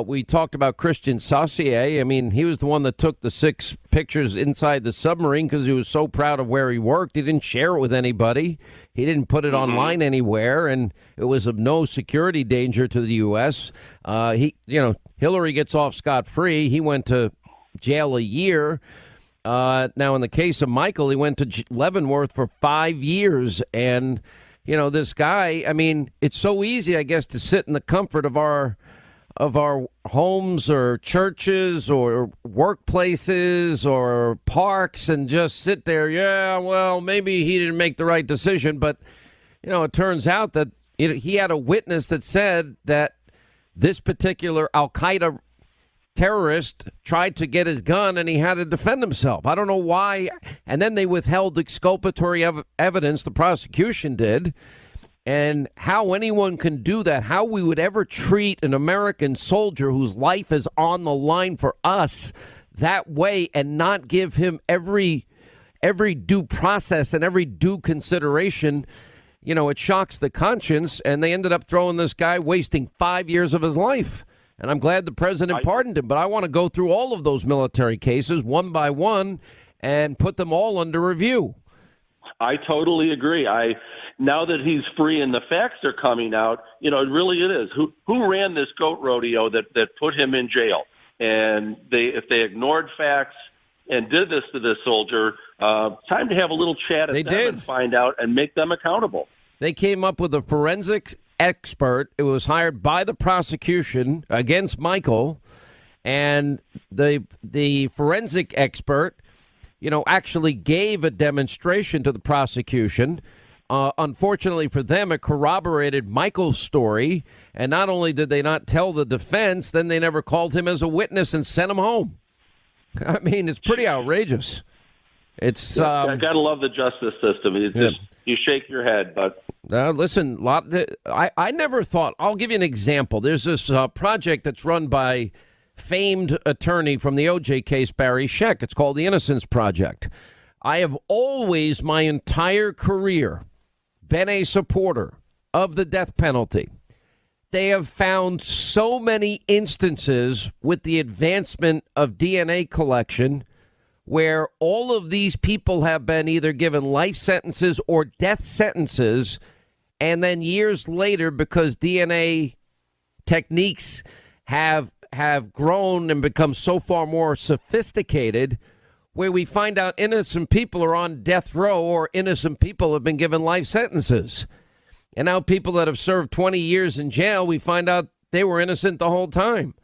We talked about Christian Saucier. I mean, he was the one that took the 6 pictures inside the submarine because he was so proud of where he worked. He didn't share it with anybody. He didn't put it online anywhere, and it was of no security danger to the U.S. Hillary gets off scot-free. He went to jail a year. Now, in the case of Michael, he went to Leavenworth for 5 years. And, this guy, I mean, it's so easy, I guess, to sit in the comfort of our homes or churches or workplaces or parks and just sit there. Yeah, well, maybe he didn't make the right decision. But, it turns out that he had a witness that said that this particular Al-Qaeda terrorist tried to get his gun and he had to defend himself. I don't know why. And then they withheld exculpatory evidence, the prosecution did. And how anyone can do that, how we would ever treat an American soldier whose life is on the line for us that way and not give him every due process and every due consideration, it shocks the conscience. And they ended up throwing this guy, wasting 5 years of his life. And I'm glad the president pardoned him. But I want to go through all of those military cases one by one and put them all under review. I totally agree. Now that he's free and the facts are coming out, it is. Who ran this goat rodeo that put him in jail? And if they ignored facts and did this to this soldier, time to have a little chat at them and find out and make them accountable. They came up with a forensics expert. It was hired by the prosecution against Michael, and the forensic expert actually gave a demonstration to the prosecution. Unfortunately for them, it corroborated Michael's story. And not only did they not tell the defense, then they never called him as a witness and sent him home. I mean, it's pretty outrageous. It's I gotta love the justice system. You shake your head, but listen, I never thought. I'll give you an example. There's this project that's run by famed attorney from the OJ case, Barry Scheck. It's called the Innocence Project. I have always, my entire career, been a supporter of the death penalty. They have found so many instances with the advancement of DNA collection where all of these people have been either given life sentences or death sentences, and then years later, because DNA techniques have grown and become so far more sophisticated, where we find out innocent people are on death row or innocent people have been given life sentences. And now people that have served 20 years in jail, we find out they were innocent the whole time.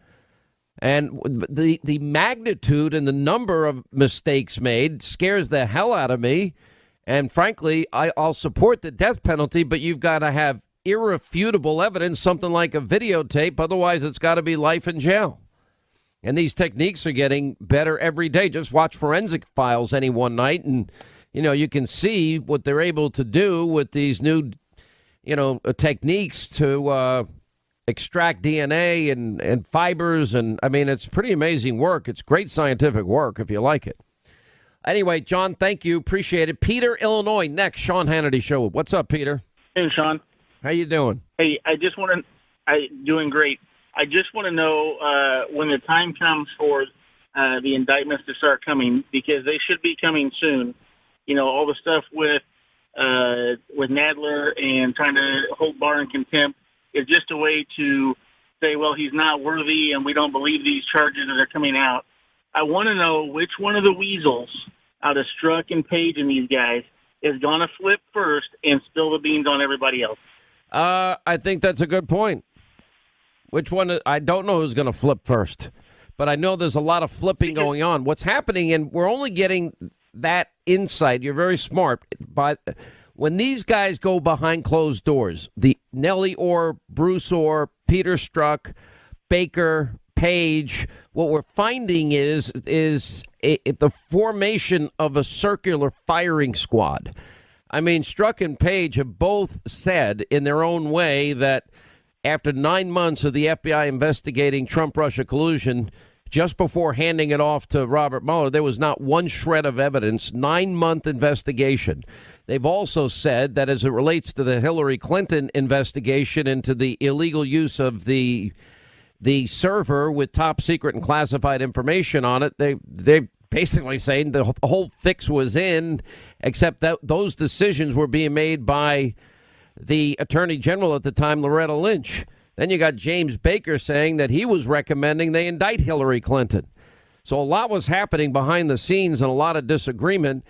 And the magnitude and the number of mistakes made scares the hell out of me. And frankly, I'll support the death penalty, but you've got to have irrefutable evidence, something like a videotape. Otherwise, it's got to be life in jail. And these techniques are getting better every day. Just watch Forensic Files any one night, and, you can see what they're able to do with these new, techniques to extract DNA and fibers. And, I mean, it's pretty amazing work. It's great scientific work if you like it. Anyway, John, thank you. Appreciate it. Peter, Illinois, next. Sean Hannity Show. What's up, Peter? Hey, Sean. How you doing? Hey, doing great. I just want to know when the time comes for the indictments to start coming, because they should be coming soon. All the stuff with Nadler and trying to hold Barr in contempt is just a way to say, well, he's not worthy and we don't believe these charges that are coming out. I want to know which one of the weasels out of Strzok and Page and these guys is going to flip first and spill the beans on everybody else. I think that's a good point. Which one? I don't know who's going to flip first, but I know there's a lot of flipping going on. What's happening, and we're only getting that insight. You're very smart. But when these guys go behind closed doors, the Nellie Orr, Bruce Orr, Peter Strzok, Baker, Page, what we're finding is the formation of a circular firing squad. I mean, Strzok and Page have both said in their own way that after 9 months of the FBI investigating Trump-Russia collusion, just before handing it off to Robert Mueller, there was not one shred of evidence. 9-month investigation. They've also said that as it relates to the Hillary Clinton investigation into the illegal use of the server with top secret and classified information on it, they basically saying the whole fix was in, except that those decisions were being made by the Attorney General at the time, Loretta Lynch. Then you got James Baker saying that he was recommending they indict Hillary Clinton. So a lot was happening behind the scenes and a lot of disagreement.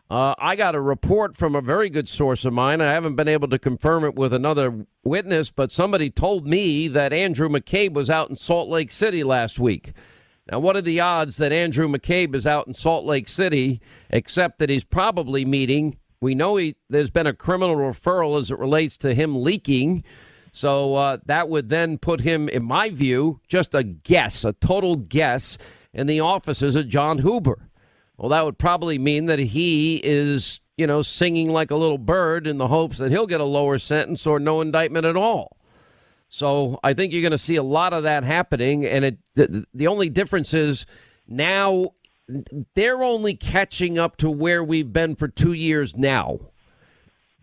I got a report from a very good source of mine. I haven't been able to confirm it with another witness, but somebody told me that Andrew McCabe was out in Salt Lake City last week. Now, what are the odds that Andrew McCabe is out in Salt Lake City, except that he's probably meeting? We know there's been a criminal referral as it relates to him leaking. So that would then put him, in my view, just a guess, a total guess, in the offices of John Huber. Well, that would probably mean that he is, singing like a little bird in the hopes that he'll get a lower sentence or no indictment at all. So I think you're going to see a lot of that happening. And the only difference is now they're only catching up to where we've been for 2 years now.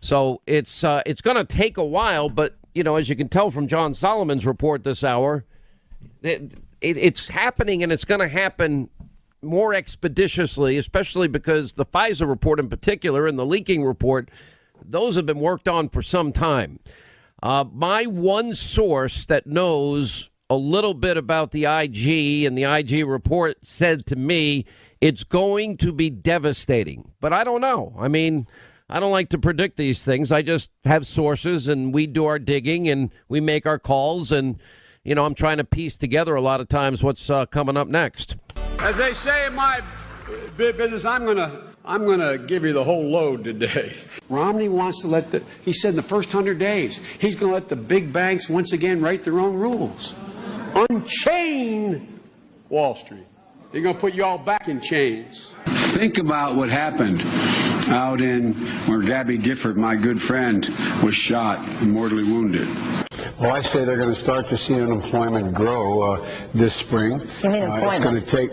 So it's going to take a while. But, as you can tell from John Solomon's report this hour, it's happening, and it's going to happen more expeditiously, especially because the FISA report in particular and the leaking report, those have been worked on for some time. My one source that knows a little bit about the IG and the IG report said to me it's going to be devastating. But I don't know. I mean, I don't like to predict these things. I just have sources, and we do our digging, and we make our calls. And, I'm trying to piece together a lot of times what's coming up next. As they say in my business, I'm gonna give you the whole load today. Romney wants to he said in the first 100 days, he's gonna let the big banks once again write their own rules. Unchain Wall Street. They're gonna put you all back in chains. Think about what happened out in where Gabby Gifford, my good friend, was shot and mortally wounded. Well, I say they're going to start to see unemployment grow this spring. You mean employment? It's going to take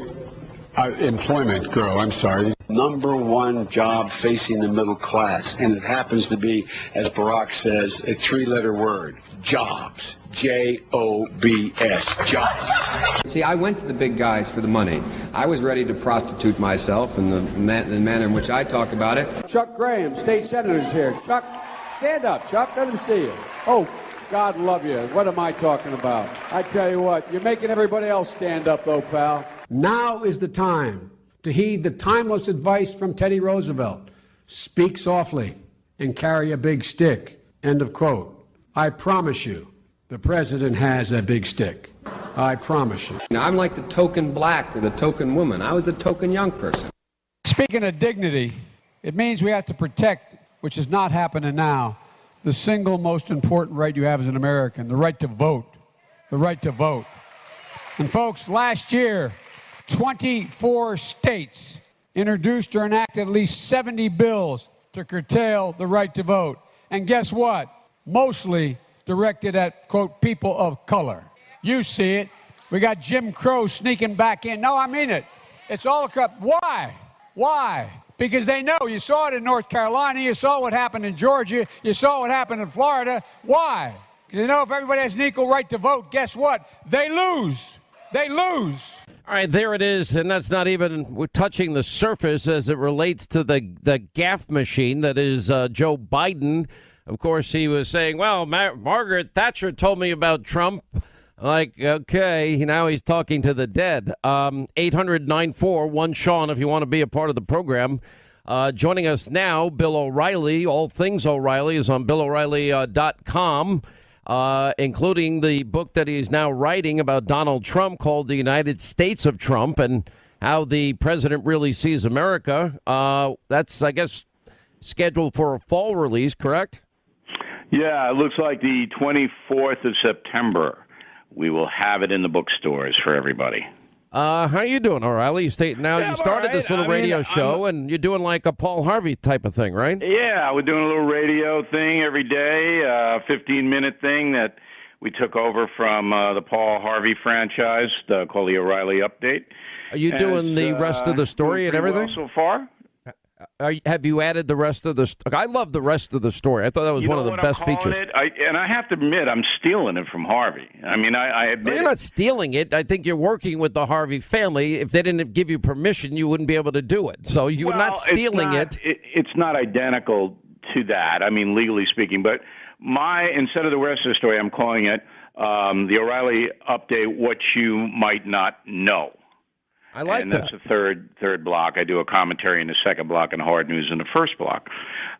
employment grow. I'm sorry. Number one job facing the middle class, and it happens to be, as Barack says, a three-letter word: jobs. Jobs. Jobs. See, I went to the big guys for the money. I was ready to prostitute myself in the manner in which I talk about it. Chuck Graham, state senator's here. Chuck, stand up. Chuck, let him see you. Oh, God love you. What am I talking about? I tell you what, you're making everybody else stand up, though, pal. Now is the time to heed the timeless advice from Teddy Roosevelt. Speak softly and carry a big stick. End of quote. I promise you, the president has a big stick. I promise you. Now, I'm like the token black or the token woman. I was the token young person. Speaking of dignity, it means we have to protect, which is not happening now, the single most important right you have as an American, the right to vote. The right to vote. And folks, last year, 24 states introduced or enacted at least 70 bills to curtail the right to vote. And guess what? Mostly directed at, quote, people of color. You see it. We got Jim Crow sneaking back in. No, I mean it. It's all corrupt. Why? Why? Because they know. You saw it in North Carolina. You saw what happened in Georgia. You saw what happened in Florida. Why? Because they know if everybody has an equal right to vote, guess what? They lose. They lose. All right, there it is. And that's not even touching the surface as it relates to the gaffe machine that is Joe Biden. Of course, he was saying, well, Margaret Thatcher told me about Trump. Like, okay, now he's talking to the dead. 800-94-1-SEAN if you want to be a part of the program. Joining us now, Bill O'Reilly. All Things O'Reilly is on BillO'Reilly.com, including the book that he's now writing about Donald Trump called The United States of Trump and how the president really sees America. That's, I guess, scheduled for a fall release, correct? Yeah, it looks like the 24th of September. We will have it in the bookstores for everybody. How are you doing, O'Reilly? You started right. this little radio show, and you're doing like a Paul Harvey type of thing, right? Yeah, we're doing a little radio thing every day, 15-minute thing that we took over from the Paul Harvey franchise called the O'Reilly Update. Are you doing the rest of the story and everything? Well so far. Have you added the rest of the? I love the rest of the story. I thought that was one of the best features. And I have to admit, I'm stealing it from Harvey. I mean, I admit you're not stealing it. I think you're working with the Harvey family. If they didn't give you permission, you wouldn't be able to do it. So you're not stealing it. It's not identical to that. I mean, legally speaking. But instead of the rest of the story, I'm calling it the O'Reilly Update: What You Might Not Know. I like and that. That's the third block. I do a commentary in the second block and hard news in the first block.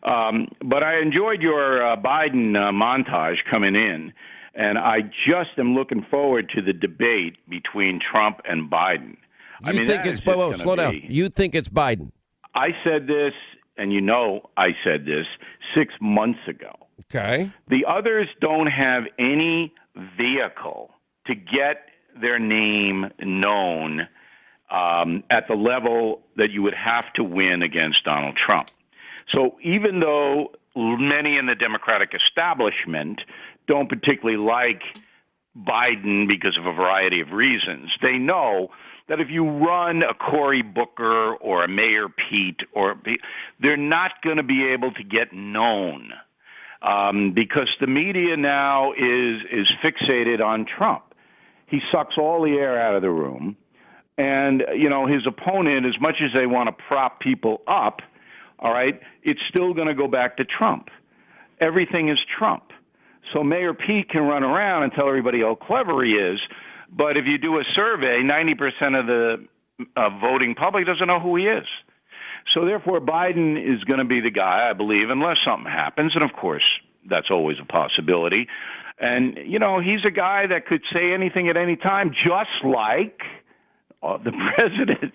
But I enjoyed your Biden montage coming in, and I just am looking forward to the debate between Trump and Biden. You think it's slow down. You think it's Biden? I said this, and I said this 6 months ago. Okay. The others don't have any vehicle to get their name known at the level that you would have to win against Donald Trump. So even though many in the Democratic establishment don't particularly like Biden because of a variety of reasons, they know that if you run a Cory Booker or a Mayor Pete, they're not going to be able to get known because the media now is fixated on Trump. He sucks all the air out of the room. And, his opponent, as much as they want to prop people up, all right, it's still going to go back to Trump. Everything is Trump. So Mayor Pete can run around and tell everybody how clever he is. But if you do a survey, 90% of the voting public doesn't know who he is. So therefore, Biden is going to be the guy, I believe, unless something happens. And, of course, that's always a possibility. And, he's a guy that could say anything at any time, just like the president.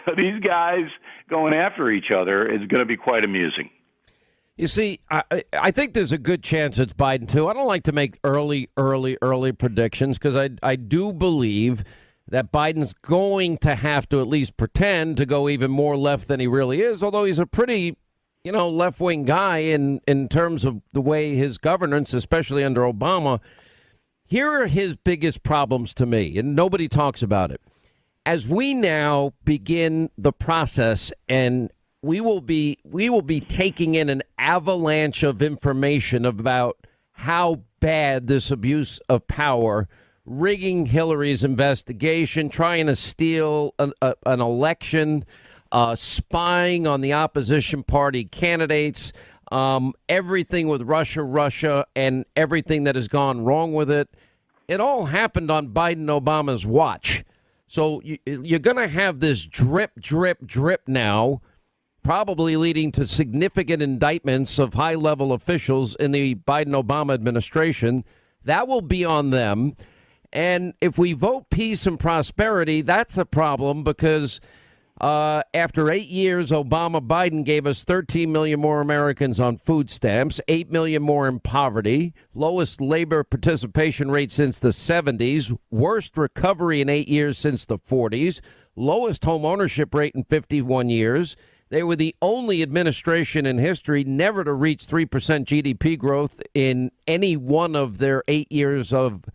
So these guys going after each other is going to be quite amusing. You see, I think there's a good chance it's Biden, too. I don't like to make early predictions because I do believe that Biden's going to have to at least pretend to go even more left than he really is, although he's a pretty, left-wing guy in terms of the way his governance, especially under Obama. Here are his biggest problems to me, and nobody talks about it. As we now begin the process, and we will be taking in an avalanche of information about how bad this abuse of power, rigging Hillary's investigation, trying to steal an election, spying on the opposition party candidates, everything with Russia, and everything that has gone wrong with it. It all happened on Biden Obama's watch. So you're going to have this drip now, probably leading to significant indictments of high-level officials in the Biden-Obama administration. That will be on them. And if we vote peace and prosperity, that's a problem because after 8 years, Obama-Biden gave us 13 million more Americans on food stamps, 8 million more in poverty, lowest labor participation rate since the 70s, worst recovery in 8 years since the 40s, lowest home ownership rate in 51 years. They were the only administration in history never to reach 3% GDP growth in any one of their 8 years of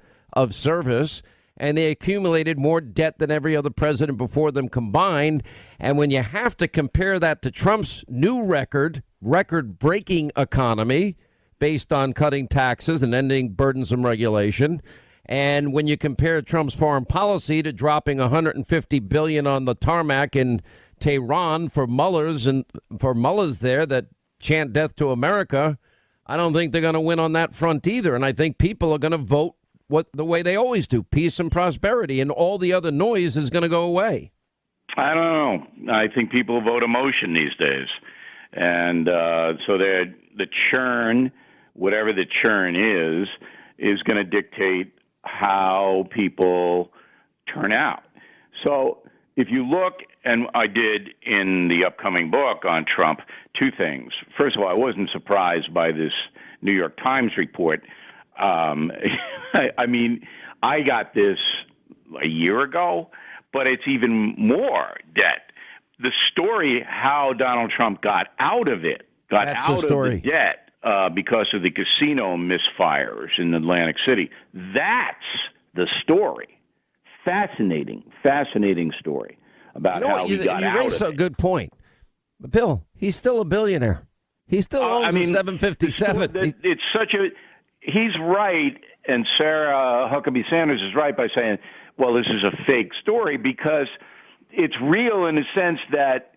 service. And they accumulated more debt than every other president before them combined. And when you have to compare that to Trump's new record-breaking economy based on cutting taxes and ending burdensome regulation, and when you compare Trump's foreign policy to dropping $150 billion on the tarmac in Tehran for mullahs there that chant death to America, I don't think they're going to win on that front either. And I think people are going to vote the way they always do, peace and prosperity, and all the other noise is going to go away. I don't know. I think people vote emotion these days. And so the churn, whatever the churn is going to dictate how people turn out. So if you look, and I did in the upcoming book on Trump, two things. First of all, I wasn't surprised by this New York Times report. I mean, I got this a year ago, but it's even more debt. The story how Donald Trump got out of it, That's the story. Of the debt because of the casino misfires in Atlantic City. That's the story. Fascinating story about how he got out of it. You raise a good point. But Bill, he's still a billionaire. He still owns a 757. It's such a... He's right, and Sarah Huckabee Sanders is right by saying, well, this is a fake story, because it's real in the sense that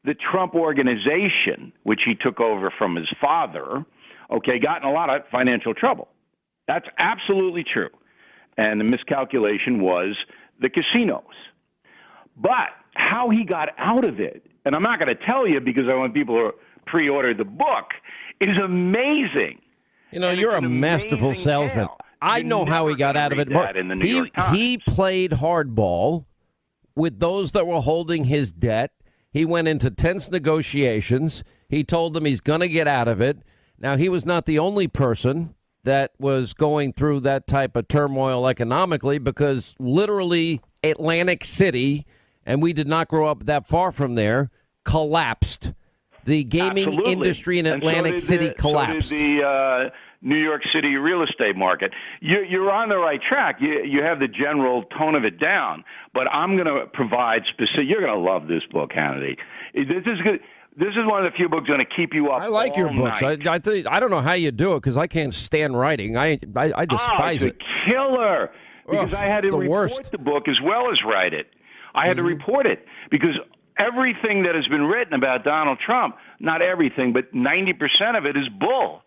the Trump organization, which he took over from his father, got in a lot of financial trouble. That's absolutely true. And the miscalculation was the casinos. But how he got out of it, and I'm not going to tell you because I want people to pre-order the book, is amazing. You know, you're a masterful salesman. I know how he got out of it. He played hardball with those that were holding his debt. He went into tense negotiations. He told them he's going to get out of it. Now, he was not the only person that was going through that type of turmoil economically, because literally Atlantic City, and we did not grow up that far from there, collapsed. The gaming industry in Atlantic City collapsed. So did the New York City real estate market. You're on the right track. You have the general tone of it down, but I'm going to provide specific. You're going to love this book, Hannity. This is good. This is one of the few books going to keep you up. I like your books. I don't know how you do it because I can't stand writing. I despise it. It's a killer. Because I had to report the book as well as write it. I had to report it because everything that has been written about Donald Trump, not everything, but 90% of it is bull.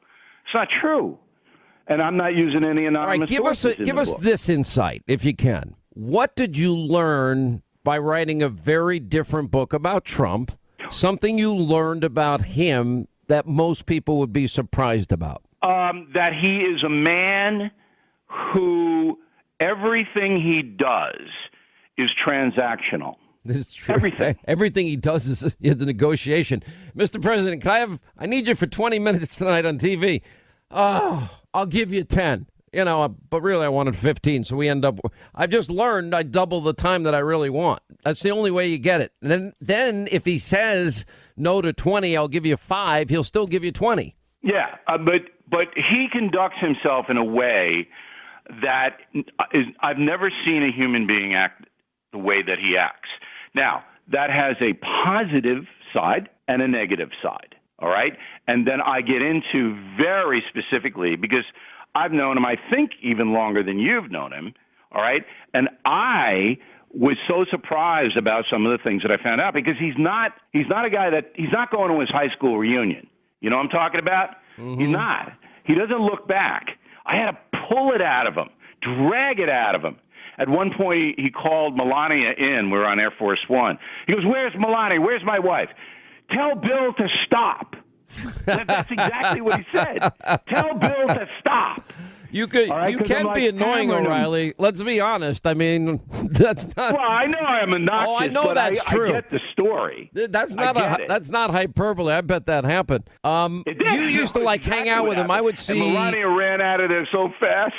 It's not true. And I'm not using any anonymous sources. Give us this insight, if you can. What did you learn by writing a very different book about Trump? Something you learned about him that most people would be surprised about? That he is a man who everything he does is transactional. This is true. Everything he does is a negotiation. Mr. President, I need you for 20 minutes tonight on TV. Oh, I'll give you 10. You know, but really I wanted 15, so we end up. I've just learned I double the time that I really want. That's the only way you get it. And then if he says no to 20, I'll give you 5. He'll still give you 20. Yeah, but he conducts himself in a way that I've never seen a human being act the way that he acts. Now, that has a positive side and a negative side, all right? And then I get into very specifically, because I've known him, I think, even longer than you've known him, all right? And I was so surprised about some of the things that I found out, because he's not a guy he's not going to his high school reunion. You know what I'm talking about? Mm-hmm. He's not. He doesn't look back. I had to pull it out of him, drag it out of him. At one point, he called Melania in. We were on Air Force One. He goes, "Where's Melania? Where's my wife? Tell Bill to stop." That's exactly what he said. Tell Bill to stop. You can be annoying, O'Reilly. Let's be honest. I mean, that's not. Well, I know I'm obnoxious. Oh, I know that's true. I get the story. That's not hyperbole. I bet that happened. You used to hang out with him. I would see. And Melania ran out of there so fast.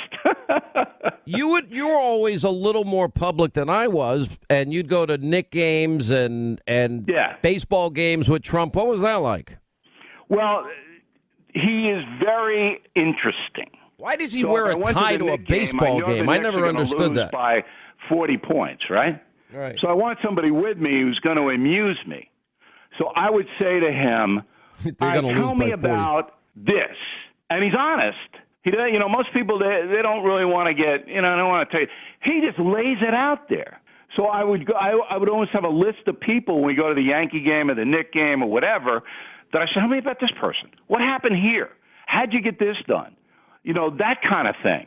You were always a little more public than I was, and you'd go to Knick games and baseball games with Trump. What was that like? Well, he is very interesting. Why does he wear a tie to a baseball game? I never understood that. By 40 points, right? Right. So I want somebody with me who's going to amuse me. So I would say to him, tell me about this. And he's honest. He doesn't, most people, they don't really want to get, they don't want to tell you. He just lays it out there. So I would always have a list of people when we go to the Yankee game or the Knick game or whatever, that I said, tell me about this person. What happened here? How'd you get this done? That kind of thing.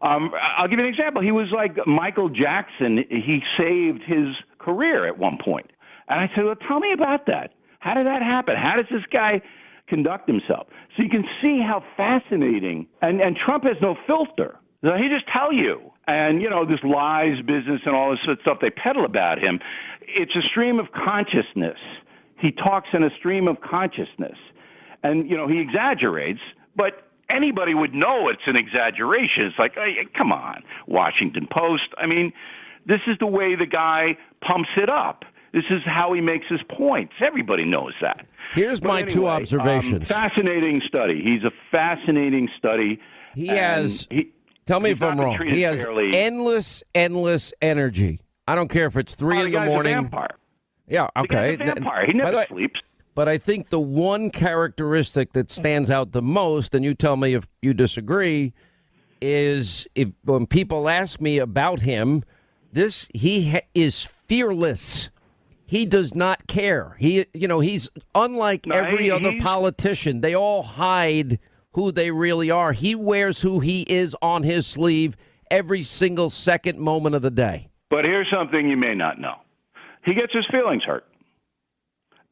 I'll give you an example. He was like Michael Jackson. He saved his career at one point. And I said, well, tell me about that. How did that happen? How does this guy conduct himself? So you can see how fascinating. And Trump has no filter. He just tell you. And, this lies business and all this stuff they peddle about him. It's a stream of consciousness. He talks in a stream of consciousness. And, he exaggerates, but anybody would know it's an exaggeration. It's like, hey, come on, Washington Post. I mean, this is the way the guy pumps it up. This is how he makes his points. Everybody knows that. Here's my two observations. Fascinating study. He's a fascinating study. He has, tell me if I'm wrong, he has endless energy. I don't care if it's 3 in the morning. A vampire. Yeah, okay. The guy's a vampire. He never sleeps. But I think the one characteristic that stands out the most, and you tell me if you disagree, is when people ask me about him, he is fearless. He does not care. He's unlike every other politician. They all hide who they really are. He wears who he is on his sleeve every single second moment of the day. But here's something you may not know. he gets his feelings hurt.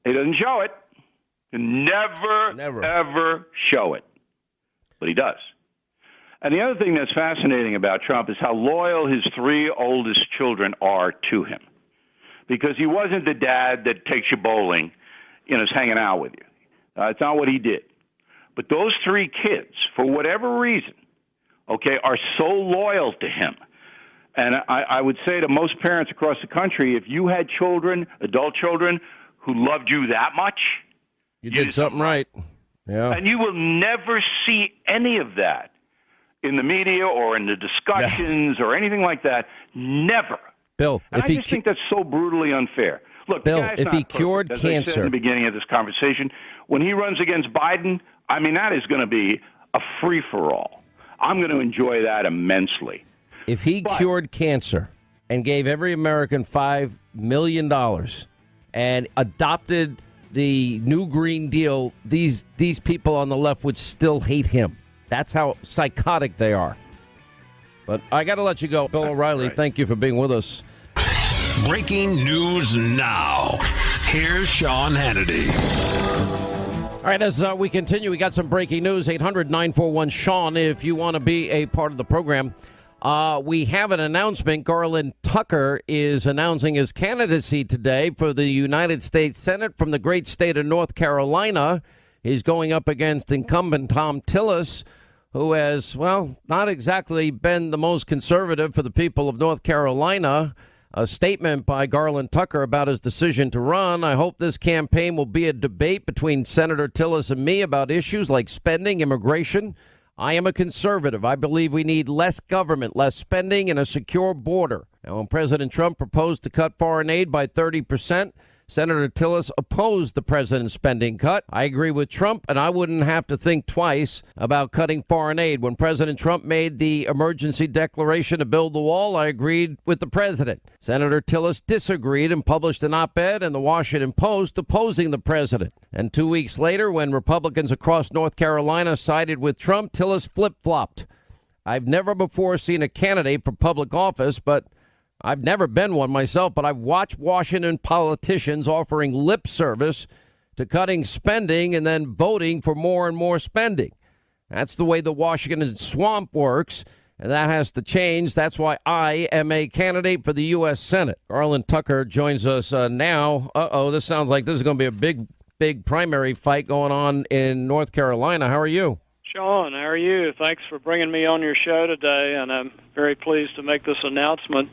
He doesn't show it. Never, ever show it. But he does. And the other thing that's fascinating about Trump is how loyal his 3 oldest children are to him. Because he wasn't the dad that takes you bowling, is hanging out with you. It's not what he did. But those 3 kids, for whatever reason, are so loyal to him. And I would say to most parents across the country, if you had children, adult children, who loved you that much, you did something right. Yeah. And you will never see any of that in the media or in the discussions or anything like that. Never. Bill, and I just think that's so brutally unfair. Look, Bill, the guy's if not he cured perfect, as I said cancer in the beginning of this conversation, when he runs against Biden, I mean, that is going to be a free-for-all. I'm going to enjoy that immensely. If he cured cancer and gave every American $5 million and adopted the new Green Deal, these people on the left would still hate him. That's how psychotic they are. But I got to let you go. Bill O'Reilly, Thank you for being with us. Breaking news now. Here's Sean Hannity. All right, as we continue, we got some breaking news. 800-941-SEAN if you want to be a part of the program. We have an announcement. Garland Tucker is announcing his candidacy today for the United States Senate from the great state of North Carolina. He's going up against incumbent Tom Tillis, who has, well, not exactly been the most conservative for the people of North Carolina. A statement by Garland Tucker about his decision to run. I hope this campaign will be a debate between Senator Tillis and me about issues like spending, immigration. I am a conservative. I believe we need less government, less spending, and a secure border. Now, when President Trump proposed to cut foreign aid by 30%, Senator Tillis opposed the president's spending cut. I agree with Trump, and I wouldn't have to think twice about cutting foreign aid. When President Trump made the emergency declaration to build the wall, I agreed with the president. Senator Tillis disagreed and published an op-ed in the Washington Post opposing the president. And 2 weeks later, when Republicans across North Carolina sided with Trump, Tillis flip-flopped. I've never before seen a candidate for public office, but I've never been one myself, but I've watched Washington politicians offering lip service to cutting spending and then voting for more and more spending. That's the way the Washington swamp works, and that has to change. That's why I am a candidate for the U.S. Senate. Garland Tucker joins us now. This sounds like this is going to be a big primary fight going on in North Carolina. How are you? Sean, how are you? Thanks for bringing me on your show today, and I'm very pleased to make this announcement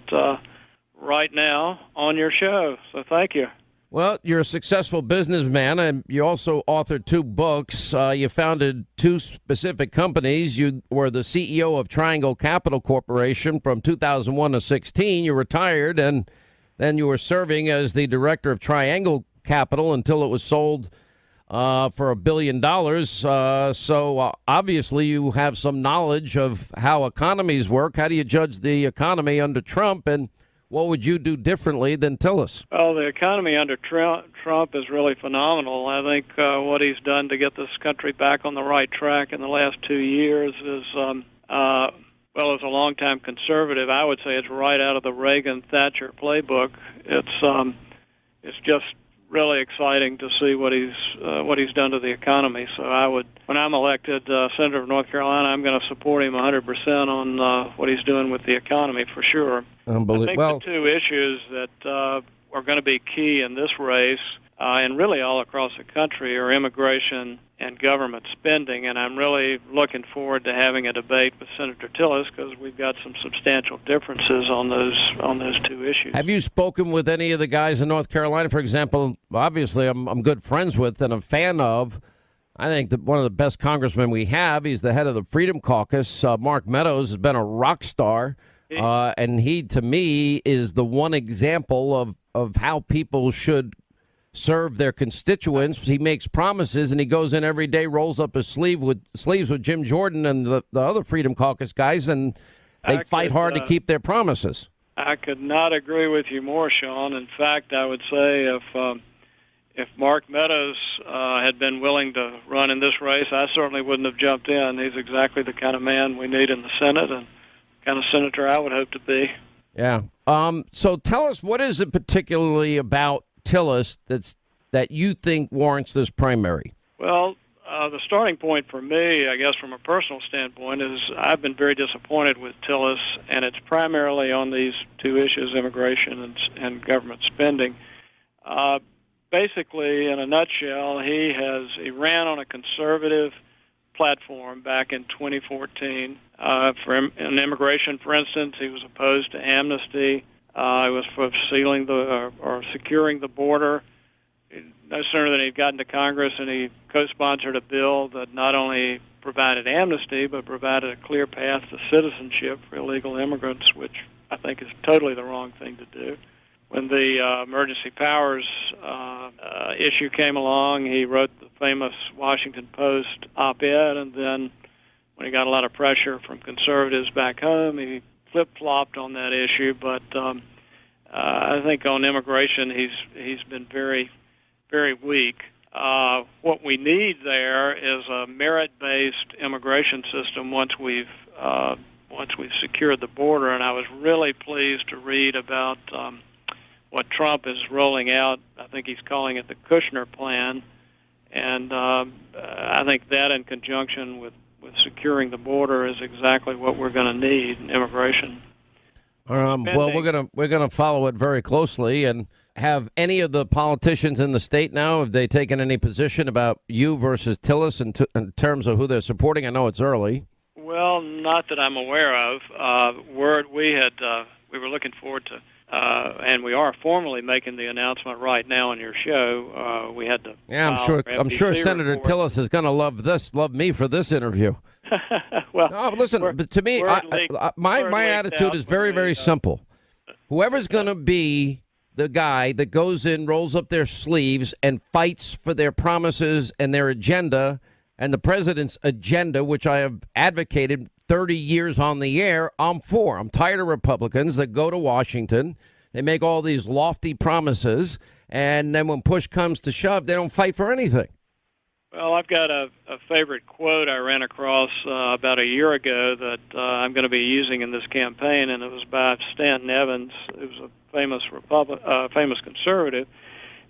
right now on your show, so thank you. Well, you're a successful businessman, and you also authored 2 books. You founded 2 specific companies. You were the CEO of Triangle Capital Corporation from 2001 to 16. You retired, and then you were serving as the director of Triangle Capital until it was sold for $1 billion. So obviously you have some knowledge of how economies work. How do you judge the economy under Trump, and what would you do differently than Tillis? Well, the economy under Trump is really phenomenal. I think what he's done to get this country back on the right track in the last 2 years is, as a longtime conservative, I would say it's right out of the Reagan-Thatcher playbook. It's just really exciting to see what he's done to the economy. So when I'm elected senator of North Carolina, I'm going to support him 100% on what he's doing with the economy for sure. I think the 2 issues that are going to be key in this race and really all across the country are immigration and government spending, and I'm really looking forward to having a debate with Senator Tillis because we've got some substantial differences on those 2 issues. Have you spoken with any of the guys in North Carolina? For example, obviously I'm good friends with and a fan of, I think, that one of the best congressmen we have. He's the head of the Freedom Caucus. Mark Meadows has been a rock star, and he, to me, is the one example of how people should serve their constituents. He makes promises, and he goes in every day, rolls up his sleeves with Jim Jordan and the other Freedom Caucus guys, and they fight hard to keep their promises. I could not agree with you more, Sean. In fact, I would say if Mark Meadows had been willing to run in this race, I certainly wouldn't have jumped in. He's exactly the kind of man we need in the Senate and the kind of senator I would hope to be. Yeah. So tell us, what is it particularly about Tillis that you think warrants this primary? Well, the starting point for me, I guess from a personal standpoint, is I've been very disappointed with Tillis, and it's primarily on these two issues, immigration and government spending. Basically, in a nutshell, he ran on a conservative platform back in 2014. In immigration, for instance, he was opposed to amnesty. He was for sealing or securing the border. No sooner than he'd gotten to Congress, and he co-sponsored a bill that not only provided amnesty, but provided a clear path to citizenship for illegal immigrants, which I think is totally the wrong thing to do. When the emergency powers issue came along, he wrote the famous Washington Post op-ed, and then when he got a lot of pressure from conservatives back home, he flip-flopped on that issue. But I think on immigration, he's been very, very weak. What we need there is a merit-based immigration system once we've secured the border. And I was really pleased to read about what Trump is rolling out. I think he's calling it the Kushner Plan, and I think that in conjunction with securing the border is exactly what we're going to need in immigration. Well, we're gonna follow it very closely. And have any of the politicians in the state now, have they taken any position about you versus Tillis in terms of who they're supporting? I know it's early. Well, not that I'm aware of. We were looking forward to, and we are formally making the announcement right now on your show. We had to. Yeah, I'm sure Senator Tillis is going to love me for this interview. Well, no, listen, but to me, my attitude is very, very simple. Whoever's going to be the guy that goes in, rolls up their sleeves, and fights for their promises and their agenda, and the president's agenda, which I have advocated 30 years on the air, I'm for. I'm tired of Republicans that go to Washington, they make all these lofty promises, and then when push comes to shove, they don't fight for anything. Well, I've got a favorite quote I ran across about a year ago that I'm going to be using in this campaign, and it was by Stanton Evans, who was a famous conservative.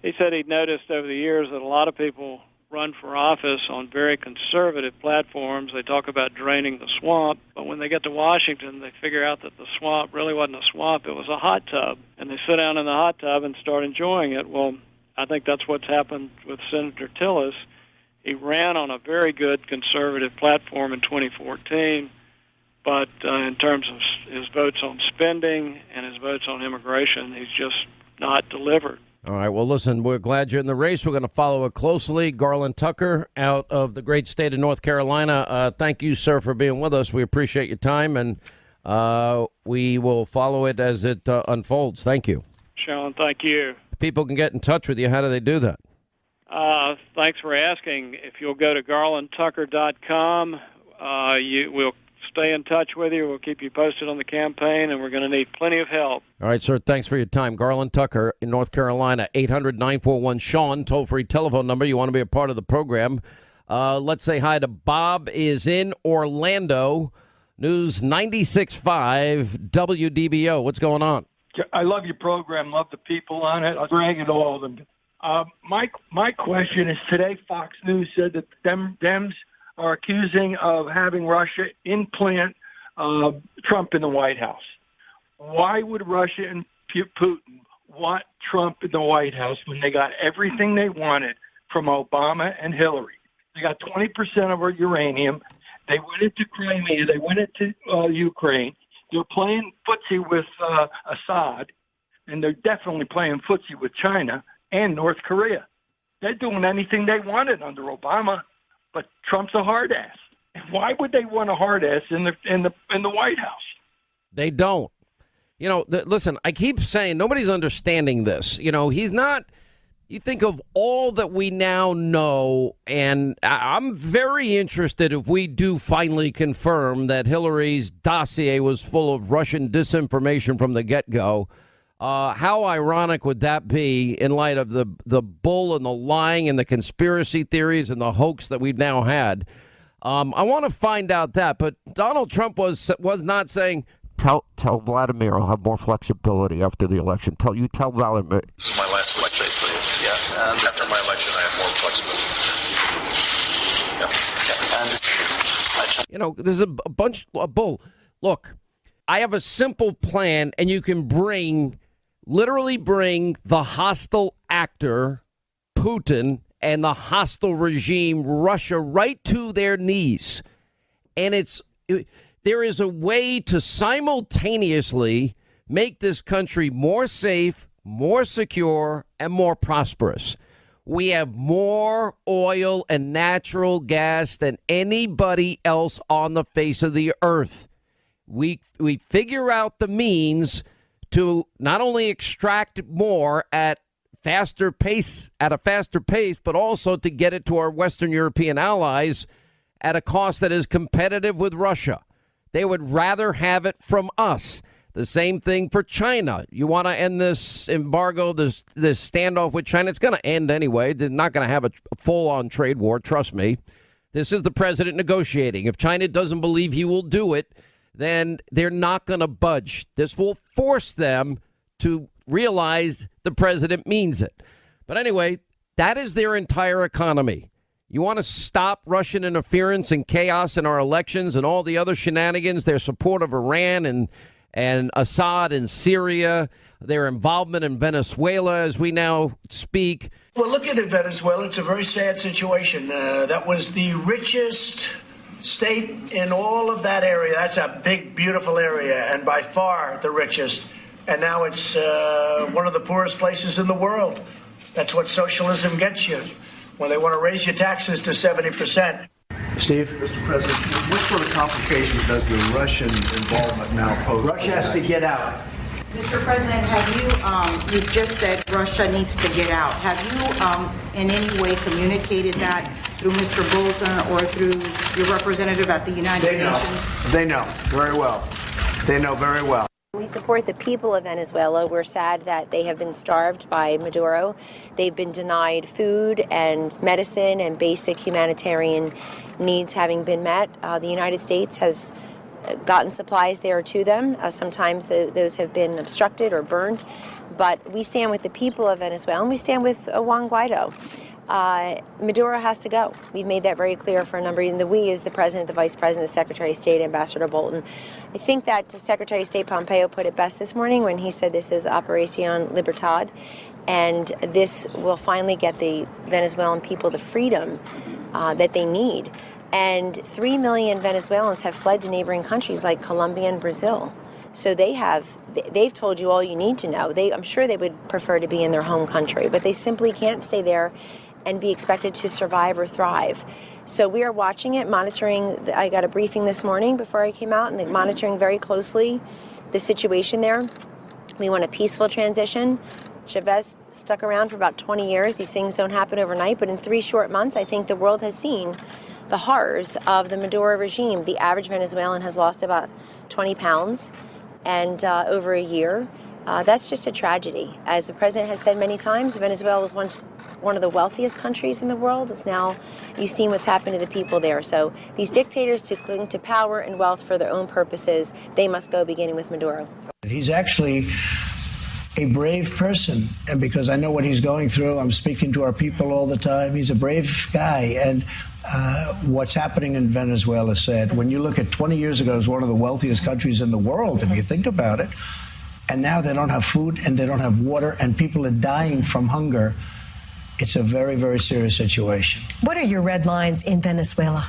He said he'd noticed over the years that a lot of people run for office on very conservative platforms. They talk about draining the swamp, but when they get to Washington, they figure out that the swamp really wasn't a swamp, it was a hot tub, and they sit down in the hot tub and start enjoying it. Well, I think that's what's happened with Senator Tillis. He ran on a very good conservative platform in 2014, but in terms of his votes on spending and his votes on immigration, he's just not delivered. All right, well, listen, we're glad you're in the race. We're going to follow it closely. Garland Tucker out of the great state of North Carolina. Thank you, sir, for being with us. We appreciate your time, and we will follow it as it unfolds. Thank you. Sean, thank you. People can get in touch with you. How do they do that? Thanks for asking. If you'll go to garlandtucker.com, we'll stay in touch with you. We'll keep you posted on the campaign, and we're going to need plenty of help. All right, sir. Thanks for your time. Garland Tucker in North Carolina, 800-941-SEAN, toll-free telephone number. You want to be a part of the program. Let's say hi to Bob is in Orlando, News 96.5 WDBO. What's going on? I love your program. Love the people on it. I'll drag it all of them. My question is, today Fox News said that Dems are accusing of having Russia implant Trump in the White House. Why would Russia and Putin want Trump in the White House when they got everything they wanted from Obama and Hillary? They got 20% of our uranium. They went into Crimea. They went into Ukraine. They're playing footsie with Assad, and they're definitely playing footsie with China and North Korea. They're doing anything they wanted under Obama, but Trump's a hard ass. Why would they want a hard ass in the White House? They don't. You know, listen, I keep saying nobody's understanding this. You know, he's not. You think of all that we now know, and I'm very interested if we do finally confirm that Hillary's dossier was full of Russian disinformation from the get-go. How ironic would that be in light of the bull and the lying and the conspiracy theories and the hoax that we've now had? I want to find out that, but Donald Trump was not saying, Tell Vladimir I'll have more flexibility after the election. Tell Vladimir. This is my last election. Yeah. After my election, I have more flexibility. You know, there's a bunch of bull. Look, I have a simple plan, and you can literally bring the hostile actor, Putin, and the hostile regime, Russia, right to their knees. And there is a way to simultaneously make this country more safe, more secure, and more prosperous. We have more oil and natural gas than anybody else on the face of the earth. We figure out the means to not only extract more at a faster pace, but also to get it to our Western European allies at a cost that is competitive with Russia. They would rather have it from us. The same thing for China. You want to end this embargo, this standoff with China? It's going to end anyway. They're not going to have a full-on trade war, trust me. This is the president negotiating. If China doesn't believe he will do it, then they're not going to budge. This will force them to realize the president means it. But anyway, that is their entire economy. You want to stop Russian interference and chaos in our elections and all the other shenanigans, their support of Iran and Assad in Syria, their involvement in Venezuela as we now speak. Well, looking at Venezuela, it's a very sad situation. That was the richest state in all of that area. That's a big, beautiful area, and by far the richest. And now it's one of the poorest places in the world. That's what socialism gets you, when they want to raise your taxes to 70%. Steve? Mr. President, what sort of complications does the Russian involvement now pose? Russia has to get out. Mr. President, have you've just said Russia needs to get out. Have you in any way communicated that through Mr. Bolton or through your representative at the United Nations? They know very well. They know very well. We support the people of Venezuela. We're sad that they have been starved by Maduro. They've been denied food and medicine and basic humanitarian needs having been met. The United States has gotten supplies there to them. Sometimes those have been obstructed or burned. But we stand with the people of Venezuela, and we stand with Juan Guaido. Maduro has to go. We've made that very clear for a number of years. And the we is the president, the vice president, the secretary of state, Ambassador Bolton. I think that Secretary of State Pompeo put it best this morning when he said this is Operación Libertad, and this will finally get the Venezuelan people the freedom that they need. And 3 million Venezuelans have fled to neighboring countries like Colombia and Brazil. So they've told you all you need to know. I'm sure they would prefer to be in their home country, but they simply can't stay there and be expected to survive or thrive. So we are watching it, monitoring. I got a briefing this morning before I came out, and they're monitoring very closely the situation there. We want a peaceful transition. Chavez stuck around for about 20 years. These things don't happen overnight, but in 3 short months, I think the world has seen the horrors of the Maduro regime. The average Venezuelan has lost about 20 pounds, and over a year. That's just a tragedy. As the president has said many times, Venezuela was once one of the wealthiest countries in the world. It's now, you've seen what's happened to the people there. So these dictators who cling to power and wealth for their own purposes, they must go, beginning with Maduro. He's actually a brave person, and because I know what he's going through, I'm speaking to our people all the time. He's a brave guy, and what's happening in Venezuela is sad. When you look at 20 years ago, it was one of the wealthiest countries in the world, if you think about it. And now they don't have food and they don't have water, and people are dying from hunger. It's a very, very serious situation. What are your red lines in Venezuela?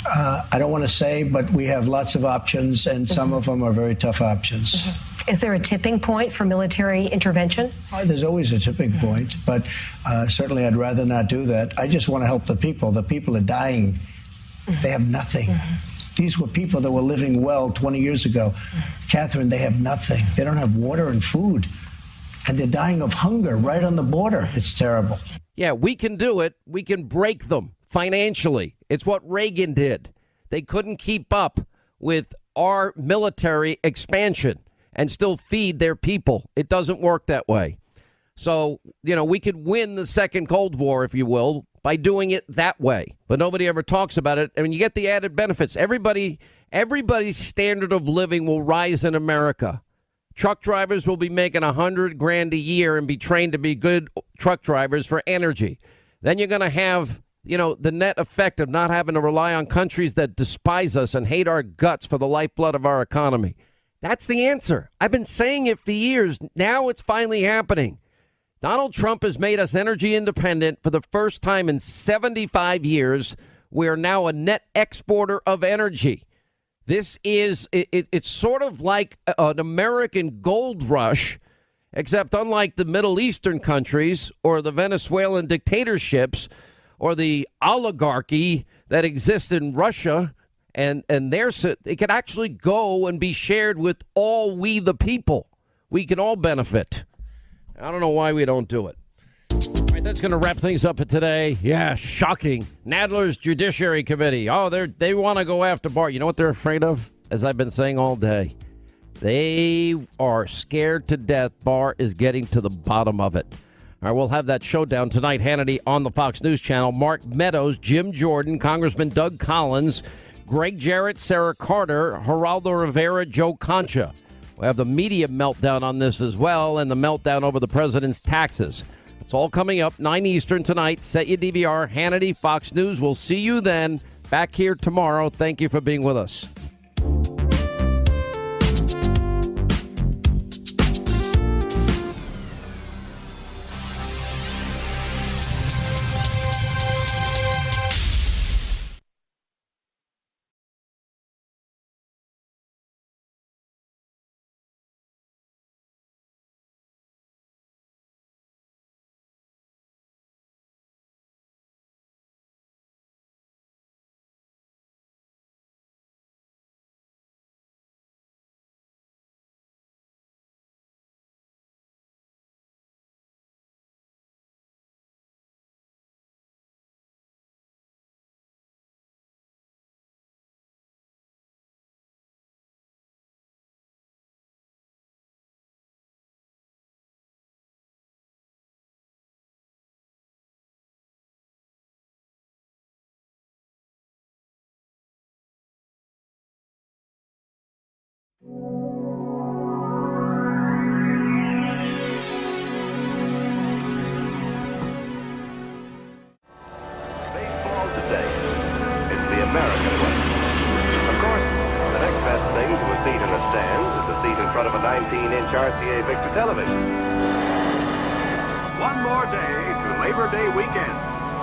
I don't want to say, but we have lots of options, and some of them are very tough options. Is there a tipping point for military intervention? There's always a tipping point, but certainly I'd rather not do that. I just want to help the people. The people are dying. They have nothing. These were people that were living well 20 years ago. Catherine, they have nothing. They don't have water and food. And they're dying of hunger right on the border. It's terrible. Yeah, we can do it. We can break them financially. It's what Reagan did. They couldn't keep up with our military expansion and still feed their people. It doesn't work that way. So, we could win the second Cold War, if you will, by doing it that way. But nobody ever talks about it. I mean, you get the added benefits. Everybody Everybody's standard of living will rise in America. Truck drivers will be making $100,000 a year and be trained to be good truck drivers for energy. Then you're going to have, the net effect of not having to rely on countries that despise us and hate our guts for the lifeblood of our economy. That's the answer. I've been saying it for years. Now it's finally happening. Donald Trump has made us energy independent for the first time in 75 years. We are now a net exporter of energy. This is, it's sort of like an American gold rush, except unlike the Middle Eastern countries or the Venezuelan dictatorships or the oligarchy that exists in Russia, and it could actually go and be shared with all we the people. We can all benefit. I don't know why we don't do it. All right, that's going to wrap things up for today. Yeah, shocking. Nadler's Judiciary Committee. Oh, they want to go after Barr. You know what they're afraid of? As I've been saying all day, they are scared to death Barr is getting to the bottom of it. All right, we'll have that showdown tonight. Hannity on the Fox News Channel. Mark Meadows, Jim Jordan, Congressman Doug Collins, Gregg Jarrett, Sarah Carter, Geraldo Rivera, Joe Concha. We have the media meltdown on this as well, and the meltdown over the president's taxes. It's all coming up 9 Eastern tonight. Set your DVR. Hannity, Fox News. We'll see you then. Back here tomorrow. Thank you for being with us. Of a 19-inch RCA Victor television. One more day to Labor Day weekend,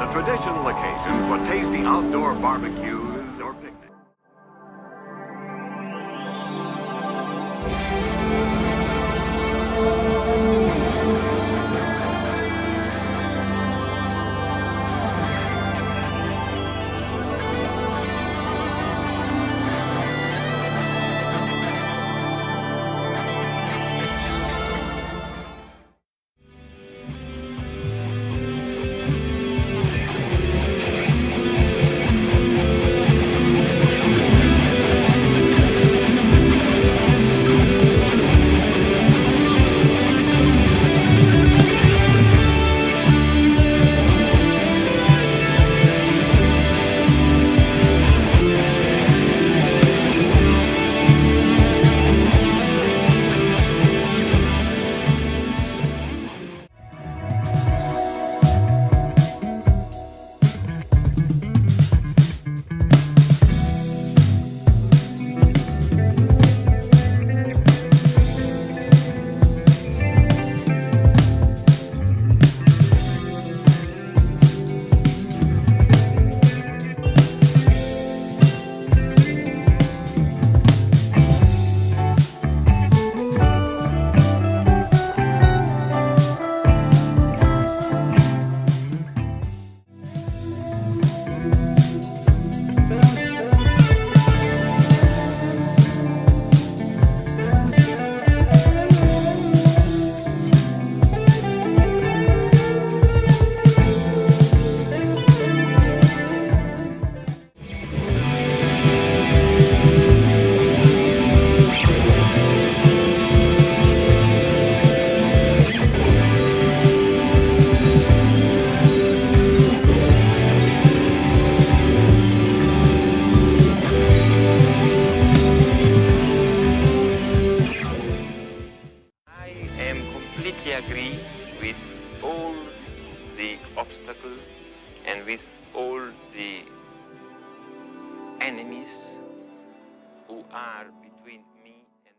the traditional occasion for tasty outdoor barbecues or picnics. bar between me and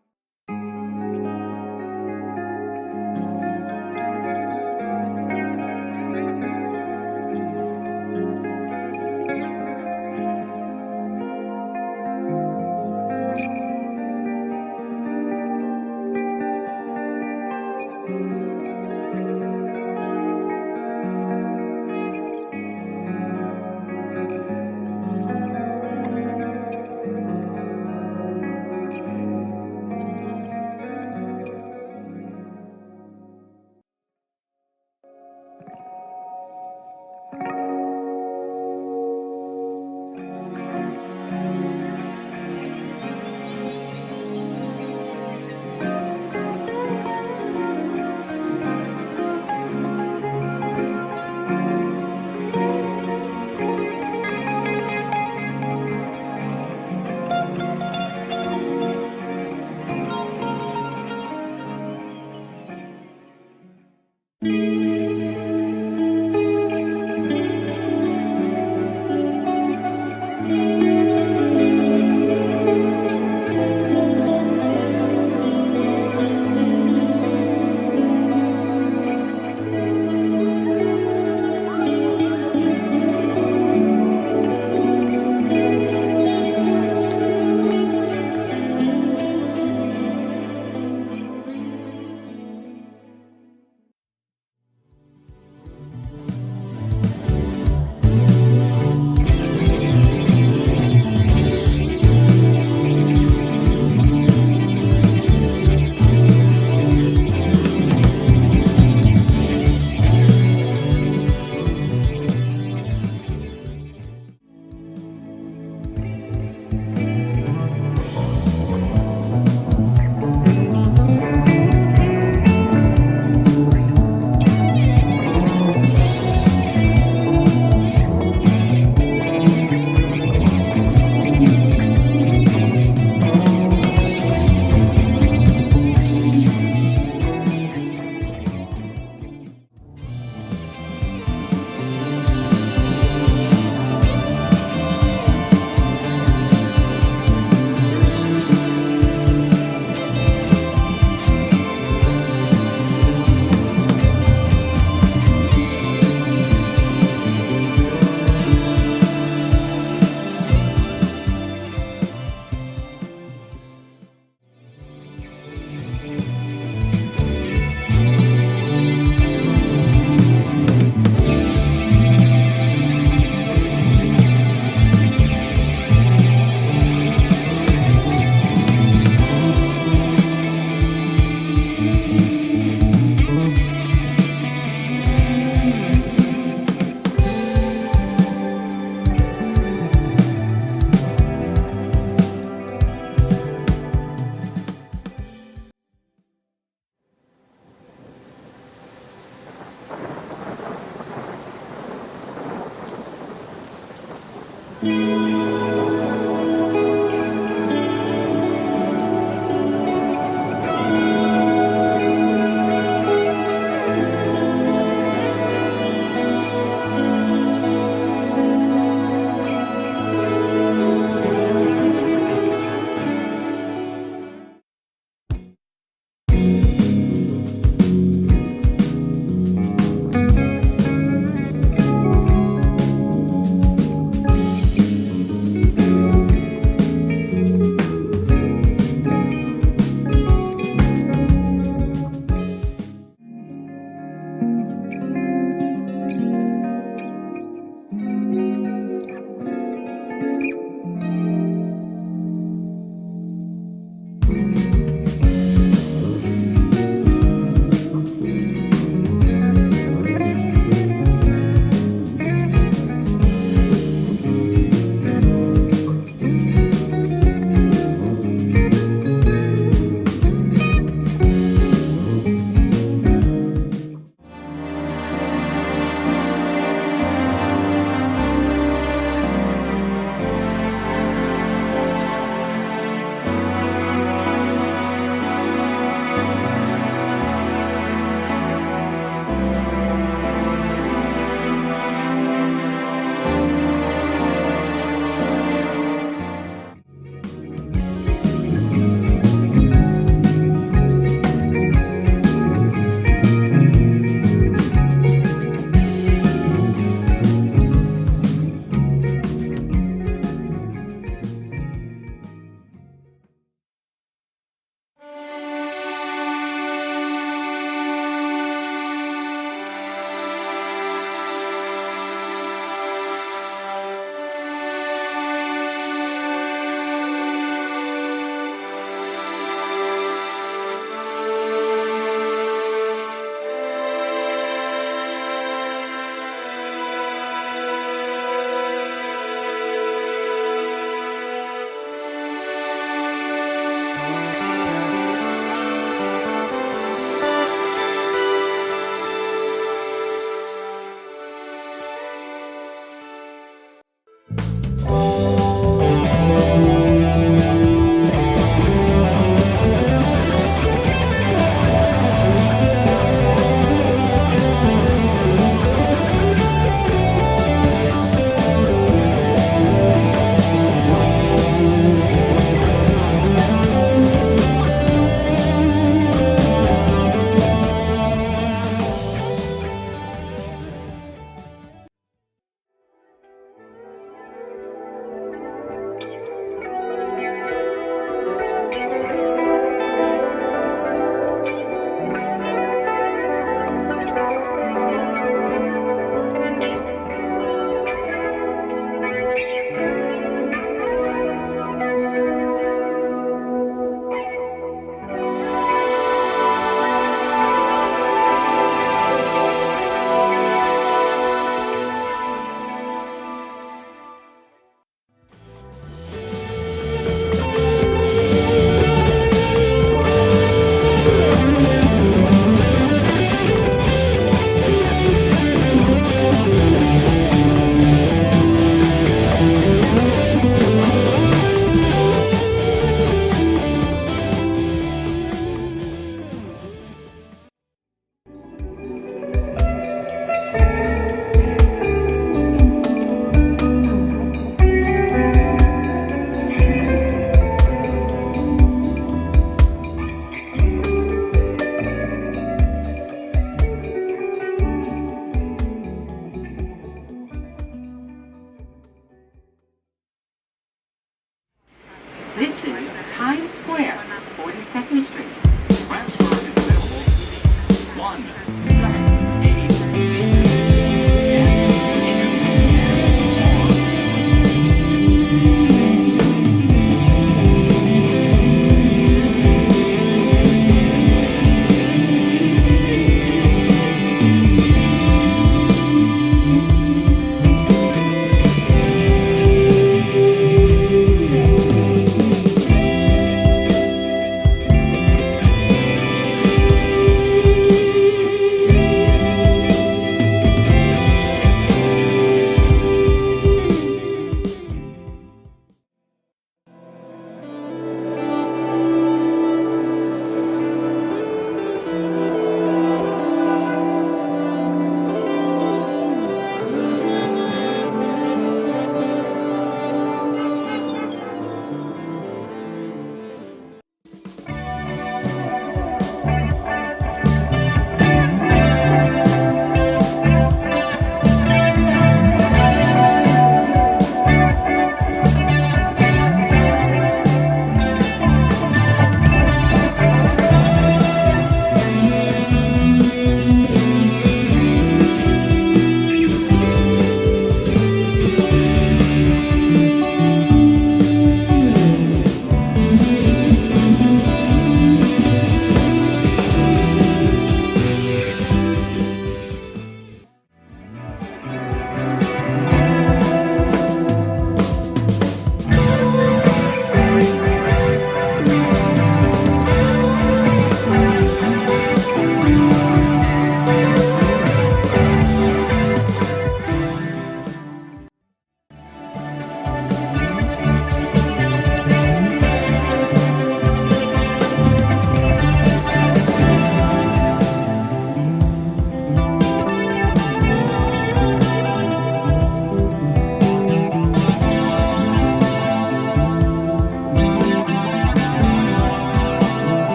Times Square, 42nd